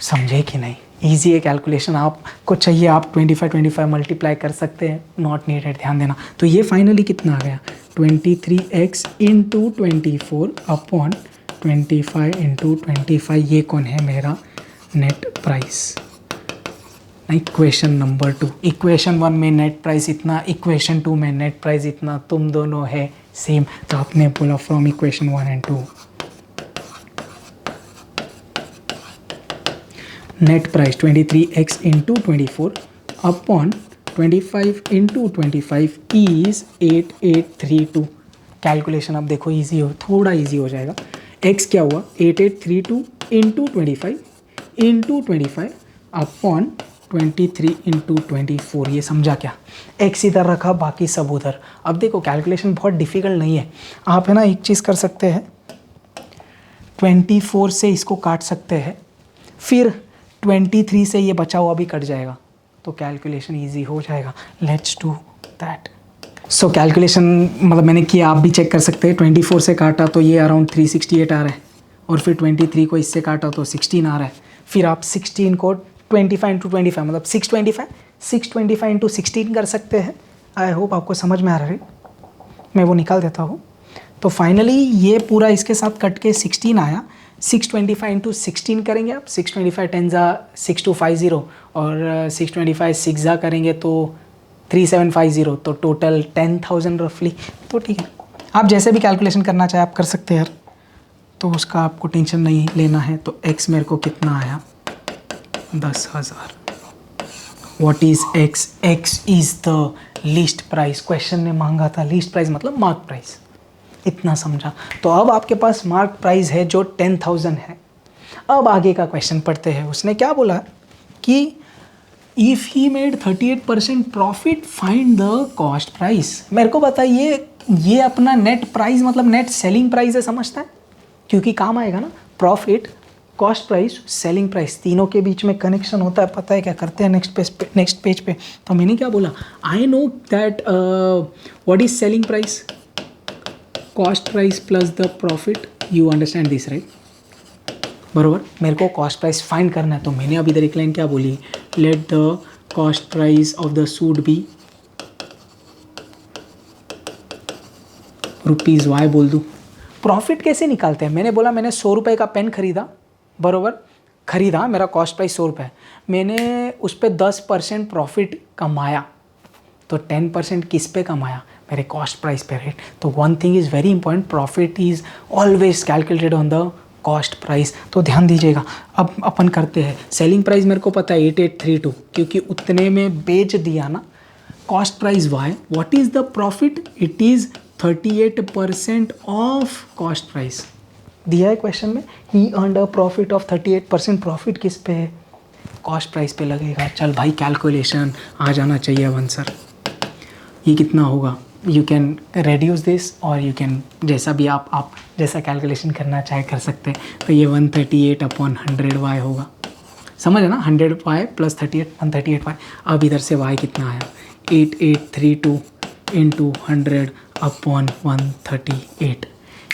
समझे कि नहीं? ईजी है कैलकुलेशन, आपको चाहिए आप 25 मल्टीप्लाई कर सकते हैं, नॉट नीडेड, ध्यान देना. तो ये फाइनली कितना आ गया, 23x इंटू 24/25 इंटू 25. ये कौन है, मेरा net price. Equation number 2. Equation 1 में नेट प्राइस इतना, इक्वेशन 2 में नेट प्राइस इतना, तुम दोनों है सेम. तो आपने बोला from equation 1 and 2 net price 23x into 24/25 into 25 is 8832. Calculation अब देखो इजी हो, थोड़ा इजी हो जाएगा. x क्या हुआ, 8832 इंटू 25 इंटू 25 अपॉन 23 इंटू 24. ये समझा क्या, x इधर रखा, बाकी सब उधर. अब देखो कैलकुलेशन बहुत डिफिकल्ट नहीं है. आप है ना एक चीज़ कर सकते हैं, 24 से इसको काट सकते हैं, फिर 23 से ये बचा हुआ भी कट जाएगा, तो कैलकुलेशन इजी हो जाएगा. Let's do that. So calculation मतलब मैंने किया, आप भी चेक कर सकते हैं. 24 से काटा तो ये अराउंड 368 आ रहा है, और फिर 23 को इससे काटा तो 16 आ रहा है. फिर आप 16 को 25 इंटू 25 मतलब 625 इंटू 16 कर सकते हैं. आई होप आपको समझ में आ रहा है. मैं वो निकाल देता हूँ. तो फाइनली ये पूरा इसके साथ कट के 16 आया. 625 इंटू 16 करेंगे आप, 625 10 जा 6250, और 625 6 जा करेंगे तो 3750, तो टोटल 10,000 रफली. तो ठीक है, आप जैसे भी कैलकुलेशन करना चाहे आप कर सकते हैं यार, तो उसका आपको टेंशन नहीं लेना है. तो x मेरे को कितना आया, 10,000. What is x, x is the list price. Question ने मांगा था लीस्ट प्राइस मतलब मार्क प्राइस, इतना समझा. तो अब आपके पास मार्क प्राइस है जो 10,000 है. अब आगे का क्वेश्चन पढ़ते हैं. उसने क्या बोला कि if he made 38% profit find the cost price. मेरे को बताइए, ये अपना नेट प्राइस मतलब नेट सेलिंग प्राइस है, समझता है, क्योंकि काम आएगा ना. Profit, cost price, selling price, तीनों के बीच में कनेक्शन होता है. पता है क्या करते हैं नेक्स्ट पेज पे. तो मैंने क्या बोला, I know that what is selling price, cost price plus the profit. You understand this right, बरोबर. मेरे को कॉस्ट प्राइस फाइंड करना है, तो मैंने अभी इधर एक लाइन क्या बोली, let the cost price of the suit be ₹y बोल दूँ. प्रॉफिट कैसे निकालते हैं, मैंने बोला मैंने 100 रुपये का पेन खरीदा, बरोबर, खरीदा, मेरा कॉस्ट प्राइस 100 रुपये, मैंने उस पर 10% प्रॉफिट कमाया, तो 10% किस पे कमाया, मेरे कॉस्ट प्राइस पे, राइट. तो one thing is very important, profit is always calculated on the cost price. तो ध्यान दीजिएगा. अब अपन करते हैं. सेलिंग प्राइस मेरे को पता है 8832, क्योंकि उतने में बेच दिया ना. Cost price y, what is the profit, it is 38% of cost price. दिया है क्वेश्चन में, he earned a profit of 38%. Profit किस पे है, कॉस्ट प्राइस पे लगेगा. चल भाई कैलकुलेशन आ जाना चाहिए वन सर. ये कितना होगा, यू कैन रेड्यूस दिस, और यू कैन जैसा भी आप जैसा कैलकुलेशन करना चाहे कर सकते हैं. तो ये 138/100y होगा, समझ है ना. 100y plus 38, 138y. अब इधर से y कितना आया, 8832 into 100/138.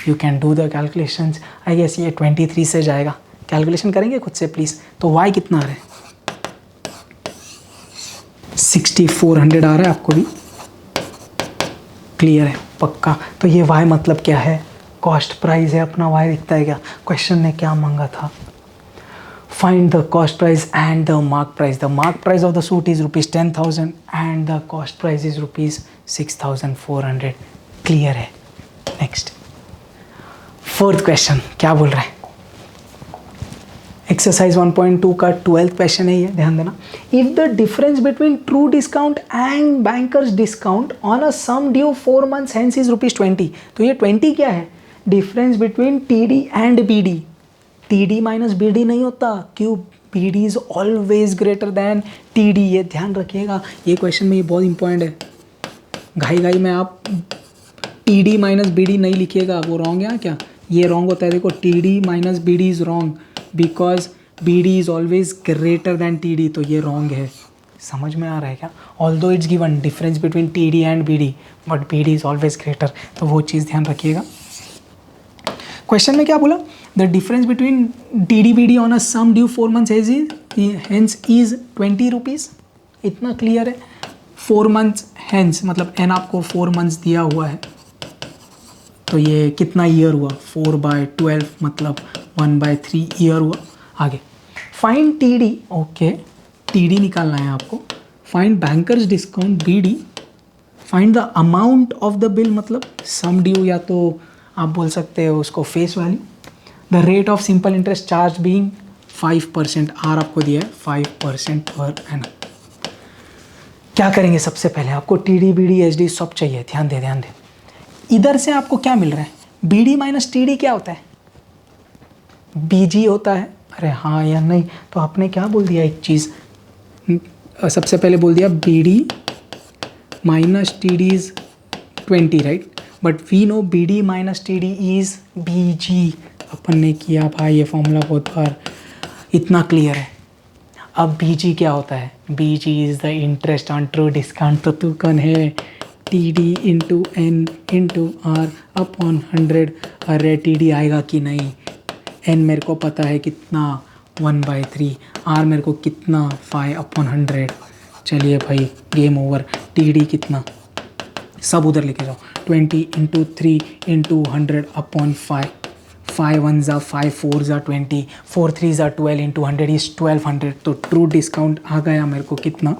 You can do the calculations. I guess ये 23 से जाएगा. कैलकुलेशन करेंगे खुद से प्लीज़. तो y कितना आ रहा है, 6400 आ रहा है. आपको भी क्लियर है, पक्का. तो ये y मतलब क्या है, कॉस्ट प्राइस है अपना. y दिखता है क्या, क्वेश्चन ने क्या मांगा था, find the cost price and the mark price. The mark price of the suit is ₹10,000 and the cost price is ₹6,400. Clear है. नेक्स्ट, फोर्थ क्वेश्चन क्या बोल रहा है, एक्सरसाइज 1.2 का 12th क्वेश्चन है ये, ध्यान देना. If the difference between true discount and banker's discount on a sum due 4 months hence is ₹20. तो ये 20 क्या है, difference between TD and BD. TD minus BD नहीं होता, क्यों, BD is always greater than TD. ये ध्यान रखिएगा, ये क्वेश्चन में ये बहुत इंपॉर्टेंट है. घाई में आप TD माइनस BD नहीं लिखिएगा, वो रॉन्ग है क्या, ये रॉन्ग होता है. देखो TD minus BD is wrong because B D is always greater than T D, तो ये रॉन्ग है। समझ में आ रहा है क्या? Although it's given difference between T D and B D, but B D is always greater, तो वो चीज़ ध्यान रखिएगा। क्वेश्चन में क्या बोला? The difference between T D B D on a sum due 4 months hence is 20 rupees. इतना क्लियर है। 4 months हेंस मतलब एन आपको 4 months दिया हुआ है, तो ये कितना ईयर हुआ? 4/12 मतलब 1/3 ईयर हुआ। आगे find T D, okay T D निकालना है आपको। Find banker's discount B D, find the amount of the bill मतलब सम ड्यू, या तो आप बोल सकते हो उसको face value. The rate of simple interest charge being 5%, R आपको दिया है 5% पर एनम। क्या करेंगे? सबसे पहले आपको T D B D H D सब चाहिए, ध्यान दे। इधर से आपको क्या मिल रहा है? B D minus T D क्या होता है? बी जी होता है। अरे हाँ या नहीं? तो आपने क्या बोल दिया एक चीज़, सबसे पहले बोल दिया B D minus T D is 20, right? But we know B D minus T D is B G. अपन ने किया भाई ये फॉर्मूला बहुत बार, इतना क्लियर है। अब बी जी क्या होता है? B G is the interest on true discount, तो तू कौन है? T D into N into R upon 100। अरे टी डी आएगा कि नहीं? एन मेरे को पता है कितना 1/3, आर मेरे को कितना 5/100। चलिए भाई गेम ओवर। टी डी कितना? सब उधर लेके जाओ। 20 इंटू 3 इंटू 100 अपॉन 5। 5 1 ज़ा 5 4 ज़ा 20, 4 3 ज़ा 12 इंटू 100 इज़ 1200। तो ट्रू डिस्काउंट आ गया मेरे को कितना?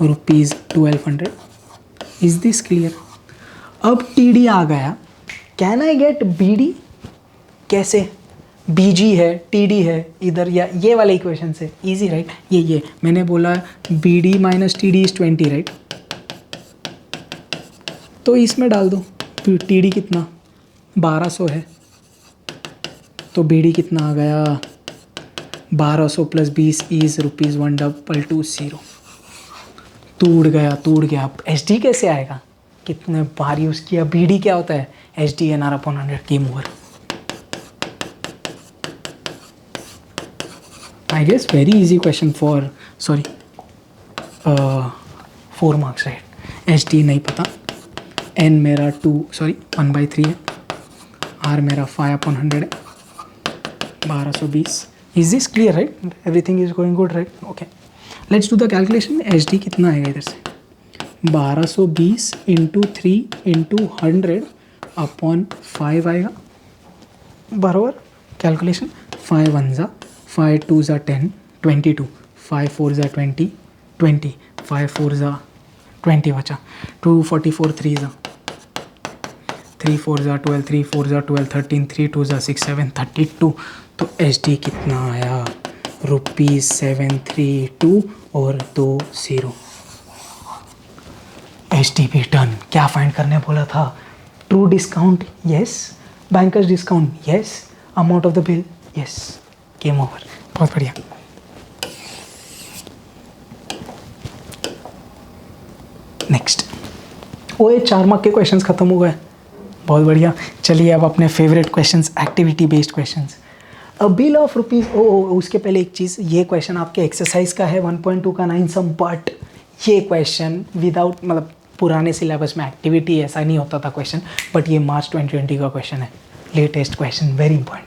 ₹1200। Is this clear? अब टी डी आ गया, can I get B D? कैसे? बी जी है, टी डी है इधर, या ये वाले इक्वेशन से इजी, राइट? ये मैंने बोला B D minus T D is 20, right? तो इसमें डाल दो। टी डी कितना? 1200 है, तो बी डी कितना आ गया? 1200 + 20 इज़ ₹1220। टूट गया। अब एच डी कैसे आएगा? कितने बार यूज़ किया। बी डी क्या होता है? H D N R upon 100, game over. I guess very easy question for 4 marks, right? H D नहीं पता, एन मेरा 1/3 है, आर मेरा 5/100 है, 1220। Is this clear, right? Everything is going good, right? Okay, let's do the calculation. H D कितना आएगा इधर से? 1220 इंटू 3 इंटू 100 अपॉन 5 आएगा, बराबर? कैलकुलेशन 5 1 ज़ा 5 2 ज़ा 10 22, 5 4 ज़ा 20 20, 5 4 ज़ा 20 बचा, 2 44 3 ज़ा 3 4 ज़ा 12 3 4 ज़ा 12 13 3 2 ज़ा 6 7 32। तो एच डी कितना आया? ₹732 और 2 0। H D be done. क्या फाइंड करने बोला था? True discount yes, bankers discount yes, amount of the bill yes, game over. बहुत बढ़िया। नेक्स्ट। वो ये 4 मार्क के क्वेश्चंस खत्म हो गए, बहुत बढ़िया। चलिए अब अपने favourite questions, activity based questions. A bill of rupees, उसके पहले एक चीज़, ये क्वेश्चन आपके एक्सरसाइज का है 1.2 का 9 सम, बट ये क्वेश्चन विदाउट मतलब पुराने सिलेबस में एक्टिविटी ऐसा नहीं होता था क्वेश्चन, बट ये मार्च 2020 का क्वेश्चन है, latest question, very important.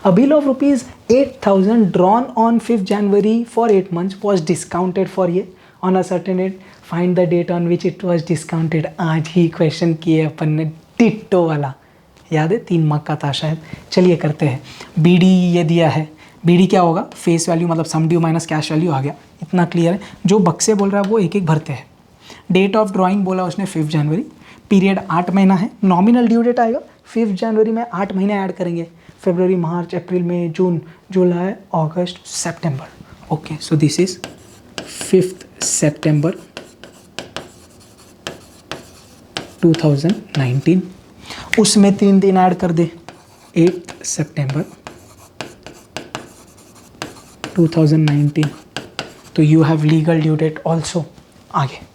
A bill of rupees 8,000 drawn on 5 January for 8 months was discounted for ये on a certain date, find the date on which it was discounted. आज ही क्वेश्चन किए अपन ने, टिट्टो वाला, याद है? 3 मार्क का था शायद। चलिए करते हैं। बी डी ये दिया है, बी डी क्या होगा? फेस वैल्यू मतलब sum due minus cash value आ गया, इतना क्लियर है। जो बक्से बोल रहा है वो एक एक भरते हैं। डेट ऑफ ड्राइंग बोला उसने 5 January, पीरियड 8 महीना है, नॉमिनल ड्यू डेट आएगा 5 January में 8 महीने ऐड करेंगे, फरवरी मार्च अप्रैल मई जून जुलाई अगस्त सितंबर। Okay, so this is 5th September 2019। उसमें 3 दिन ऐड कर दे, 8th September 2019, तो you have legal due date also. आगे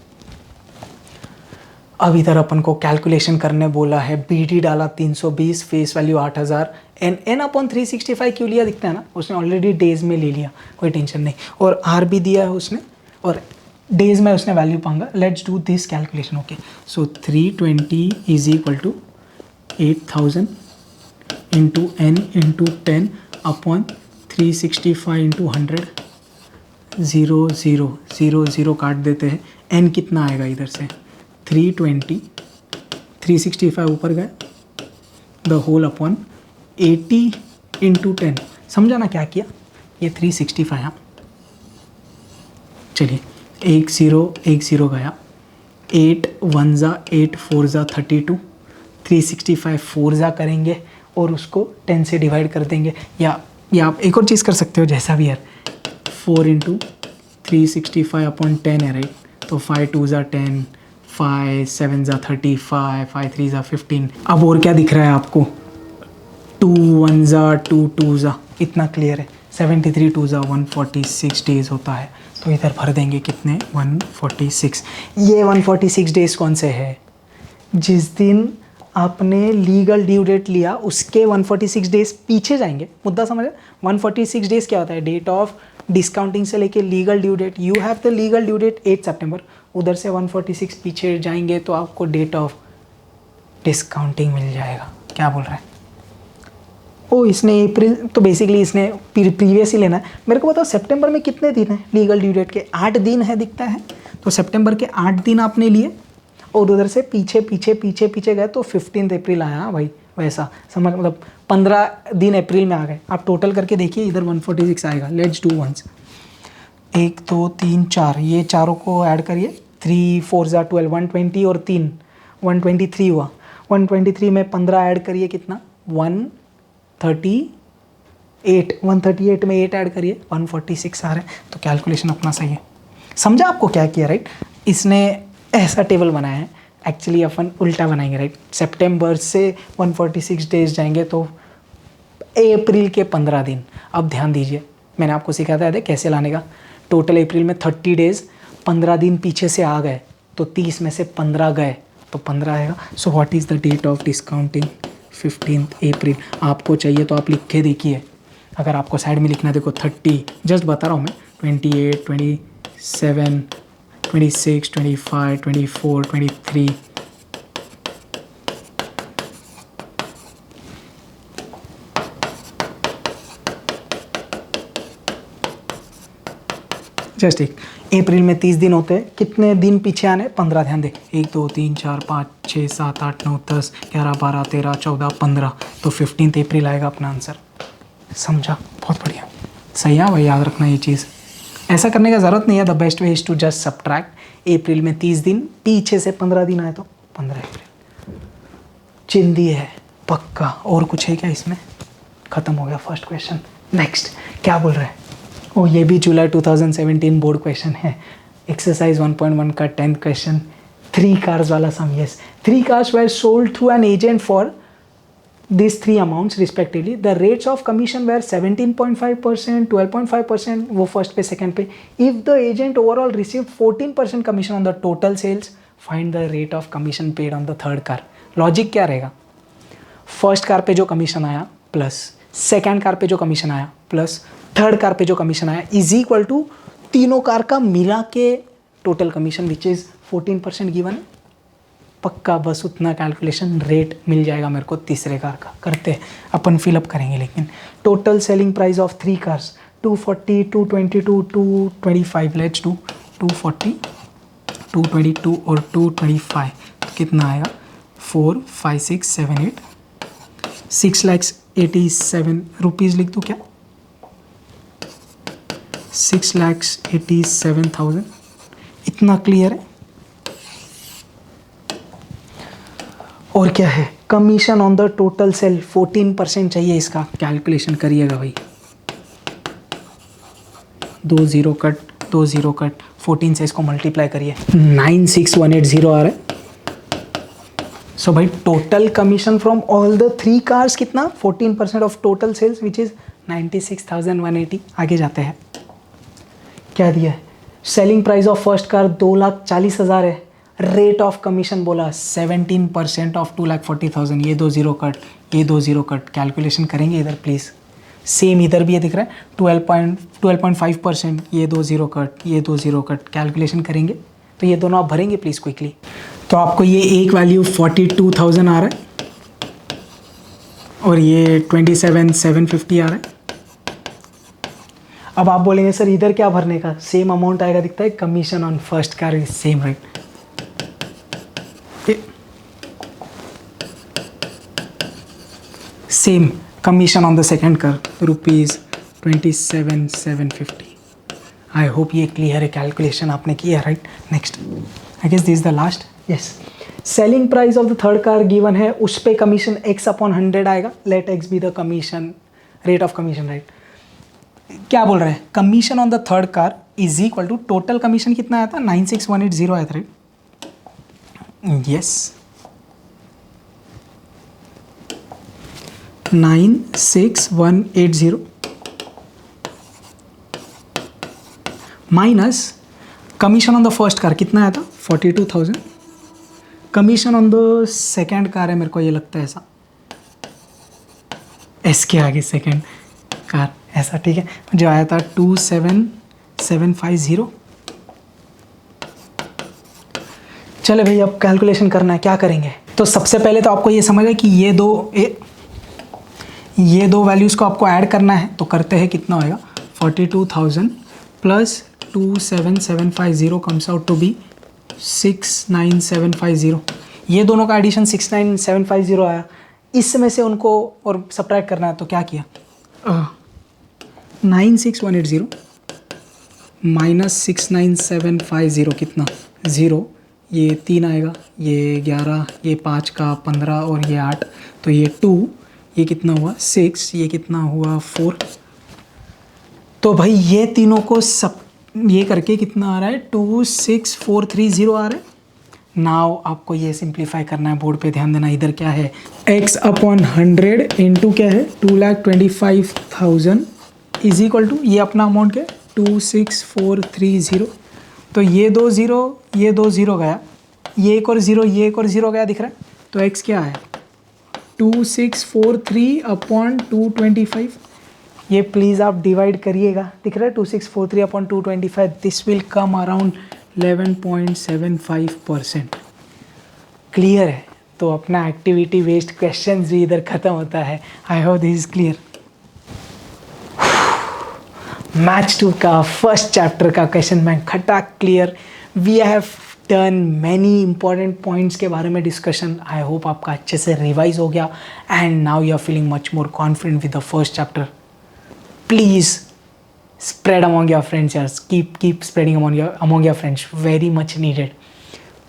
अब इधर अपन को कैलकुलेशन करने बोला है, BD डाला 320, फेस वैल्यू 8000, एन अपॉन 365 क्यों लिया दिखता है ना, उसने ऑलरेडी डेज में ले लिया, कोई टेंशन नहीं, और आर भी दिया है उसने, और डेज में उसने वैल्यू पाऊंगा. Let's do this calculation. Okay, so 320 is equal to 8000 into N into 10 upon 365 into 100. 0 0 0 0 काट देते हैं. एन कितना आएगा इधर से, 320, 365 ऊपर गए, द होल अपॉन 80 इंटू 10. समझा ना क्या किया, ये 365. हाँ चलिए, 1 0 गया, 8 1 ज़ा 8 4 ज़ा 32, 365 4 ज़ा करेंगे और उसको 10 से डिवाइड कर देंगे. या आप एक और चीज़ कर सकते हो, जैसा भी यार, 4 इंटू 365 अपॉन 10 है राइट, तो 5 2 ज़ा 10, 5 7 ज़ा 35, 5 3 ज़ा 15. अब और क्या दिख रहा है आपको, 2 1 ज़ा 2 2 ज़ा, इतना क्लियर है. 73 2 ज़ा 146 डेज होता है, तो इधर भर देंगे कितने, 146. ये 146 डेज कौन से है, जिस दिन आपने लीगल ड्यू डेट लिया उसके 146 डेज पीछे जाएंगे. मुद्दा समझ. 146 डेज क्या होता है, डेट ऑफ डिस्काउंटिंग से लेके legal due date. You have the legal due date 8 सितंबर, उधर से 146 पीछे जाएंगे तो आपको डेट ऑफ डिस्काउंटिंग मिल जाएगा. क्या बोल रहा है, ओ इसने अप्रैल, तो बेसिकली इसने प्रीवियस ही लेना है. मेरे को बताओ सितंबर में कितने दिन है लीगल ड्यू डेट के, 8 दिन है दिखता है, तो सितंबर के 8 दिन आपने लिए और उधर से पीछे पीछे पीछे पीछे गए तो 15 अप्रैल आया. हाँ भाई, वैसा समझ, मतलब 15 दिन अप्रैल में आ गए. आप टोटल करके देखिए, इधर 146 आएगा. लेट्स डू वंस, 1 2 3 4, ये चारों को ऐड करिए, 3 4 ज़ा 12, 120 और 3 123 हुआ. 123 में 15 ऐड करिए, कितना, 138. 138 में 8 ऐड करिए, 146 आ रहे हैं. तो कैलकुलेशन अपना सही है. समझा आपको क्या किया राइट. इसने ऐसा टेबल बनाया है, एक्चुअली अपन उल्टा बनाएंगे राइट. सितंबर से 146 डेज जाएंगे तो अप्रैल के 15 दिन. अब ध्यान दीजिए, मैंने आपको सिखाया था कैसे लाने का. टोटल अप्रैल में 30 डेज, 15 दिन पीछे से आ गए तो 30 में से 15 गए तो 15 आएगा. So what is the date of discounting, 15 April. आपको चाहिए तो आप लिख के देखिए, अगर आपको साइड में लिखना देखो 30, जस्ट बता रहा हूँ मैं, 28 27 26 25 24 23. जस्ट एक, अप्रैल में 30 दिन होते हैं, कितने दिन पीछे आने, 15. ध्यान दे, 1 2 3 4 5 6 7 8 9 10 11 12 13 14 15, तो 15 अप्रैल आएगा अपना आंसर. समझा, बहुत बढ़िया, सही है भाई, याद रखना ये चीज़. ऐसा करने का ज़रूरत नहीं है. The best way is to just subtract. अप्रैल में 30 दिन, पीछे से 15 दिन आए तो 15 अप्रैल. चिंदी है पक्का. और कुछ है क्या इसमें, ख़त्म हो गया फर्स्ट क्वेश्चन. नेक्स्ट क्या बोल रहा है, ओ ये भी जुलाई 2017 बोर्ड क्वेश्चन है. एक्सरसाइज 1.1 का 10th क्वेश्चन, 3 कार्स वाला sum. Yes, 3 cars were sold through an agent for these 3 amounts respectively. The rates of commission were 17.5%, 12.5%, वो फर्स्ट पे सेकंड पे. If the agent overall received 14% commission on the total sales, find the rate of commission paid on the third car. Logic क्या रहेगा, फर्स्ट कार पे जो कमीशन आया प्लस सेकंड कार पे जो कमीशन आया प्लस थर्ड कार पे जो कमीशन आया इज इक्वल टू तीनों कार का मिला के total commission which is 14% given. पक्का बस उतना कैलकुलेशन रेट मिल जाएगा मेरे को तीसरे कार का. करते हैं अपन, फिलअप करेंगे. लेकिन total selling price of 3 cars 240, 222, 225. Let's do 240, 222 और 225. कितना आएगा, 4 5 6 7 8, 6,87,000 रुपीज़ लिख दूँ क्या, 6,87,000. इतना क्लियर है. और क्या है, commission on the total sale 14% चाहिए. इसका कैलकुलेशन करिएगा भाई, 2 0 कट 2 0 कट 14 से इसको मल्टीप्लाई करिए, 96180 आ रहा है. सो भाई total commission from all the 3 cars कितना, 14% of total cells which is 96,180. आगे जाते हैं, क्या दिया है, selling price of first car 2,40,000 है. रेट ऑफ कमीशन बोला 17% ऑफ 2,40,000, ये 2 0 कट, ये 2 0 कट, कैलकुलेशन करेंगे इधर प्लीज़। सेम इधर भी ये दिख रहा है 12.5%, ये 2 0 कट, ये 2 0 कट, कैलकुलेशन करेंगे तो ये दोनों आप भरेंगे प्लीज़ क्विकली। तो आपको ये एक वैल्यू 42,000 आ रहा है और ये 27,750 आ रहा है। अब आप बोलेंगे सर इधर क्या भरने का, सेम अमाउंट आएगा दिखता है, commission on first car is same right. Same commission on the second car ₹27,750। I hope ये क्लियर है, कैलकुलेशन आपने किया right. Next I guess this is the last. Yes, selling price of the third car given है, उस पे कमीशन x/100 आएगा। Let x be the commission, rate of commission right. क्या बोल रहे हैं, commission on the third car is equal to, total commission कितना आया था 96,180 आया था right. Yes 96,180 minus commission on the first car कितना आया था 42,000। Commission on the second car है, मेरे को ये लगता है ऐसा, एस के आगे सेकेंड कार ऐसा, ठीक है, जो आया था 27,750। चले भाई अब कैलकुलेशन करना है, क्या करेंगे। तो सबसे पहले तो आपको ये समझ है कि ये दो वैल्यूज़ को आपको ऐड करना है, तो करते हैं कितना होएगा 42,000 plus 27,750 comes out to be 69,750। ये दोनों का एडिशन 69,750 आया, इसमें से उनको और सब्ट्रैक्ट करना है, तो क्या किया 96,180 माइनस 69,750 कितना 0, ये 3 आएगा, ये 11, ये 5 का 15 और ये 8, तो ये 2, ये कितना हुआ 6, ये कितना हुआ 4। तो भाई ये तीनों को सब ये करके कितना आ रहा है 26,430 आ रहा है। नाउ आपको ये सिंप्लीफाई करना है, बोर्ड पे ध्यान देना, इधर क्या है x/100 इंटू क्या है 2,25,000 इज इक्वल टू ये अपना अमाउंट क्या 26,430। तो ये 2 0, ये 2 0 गया, ये एक और 0, ये एक और 0 गया दिख रहा है। तो x क्या है 2643/225। ये प्लीज़ आप डिवाइड करिएगा, दिख रहा है 2643/225, this will come around 11.75%। Clear है, तो अपना एक्टिविटी बेस्ड क्वेश्चंस भी इधर ख़त्म होता है। I hope this is clear. मैच 2 का फर्स्ट चैप्टर का क्वेश्चन बैंक खटाक clear. We have done many important points के बारे में डिस्कशन। आई होप आपका अच्छे से रिवाइज हो गया and now you are feeling much more confident with the first chapter. Please spread among your friends, yes, keep spreading among your friends, very much needed.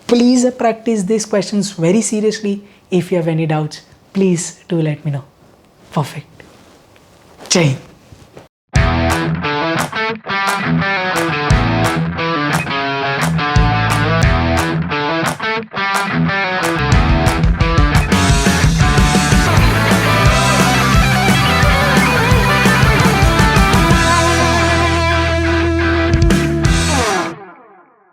Please practice these questions very seriously. If you have any doubts, please do let me know. Perfect. Jai Hind.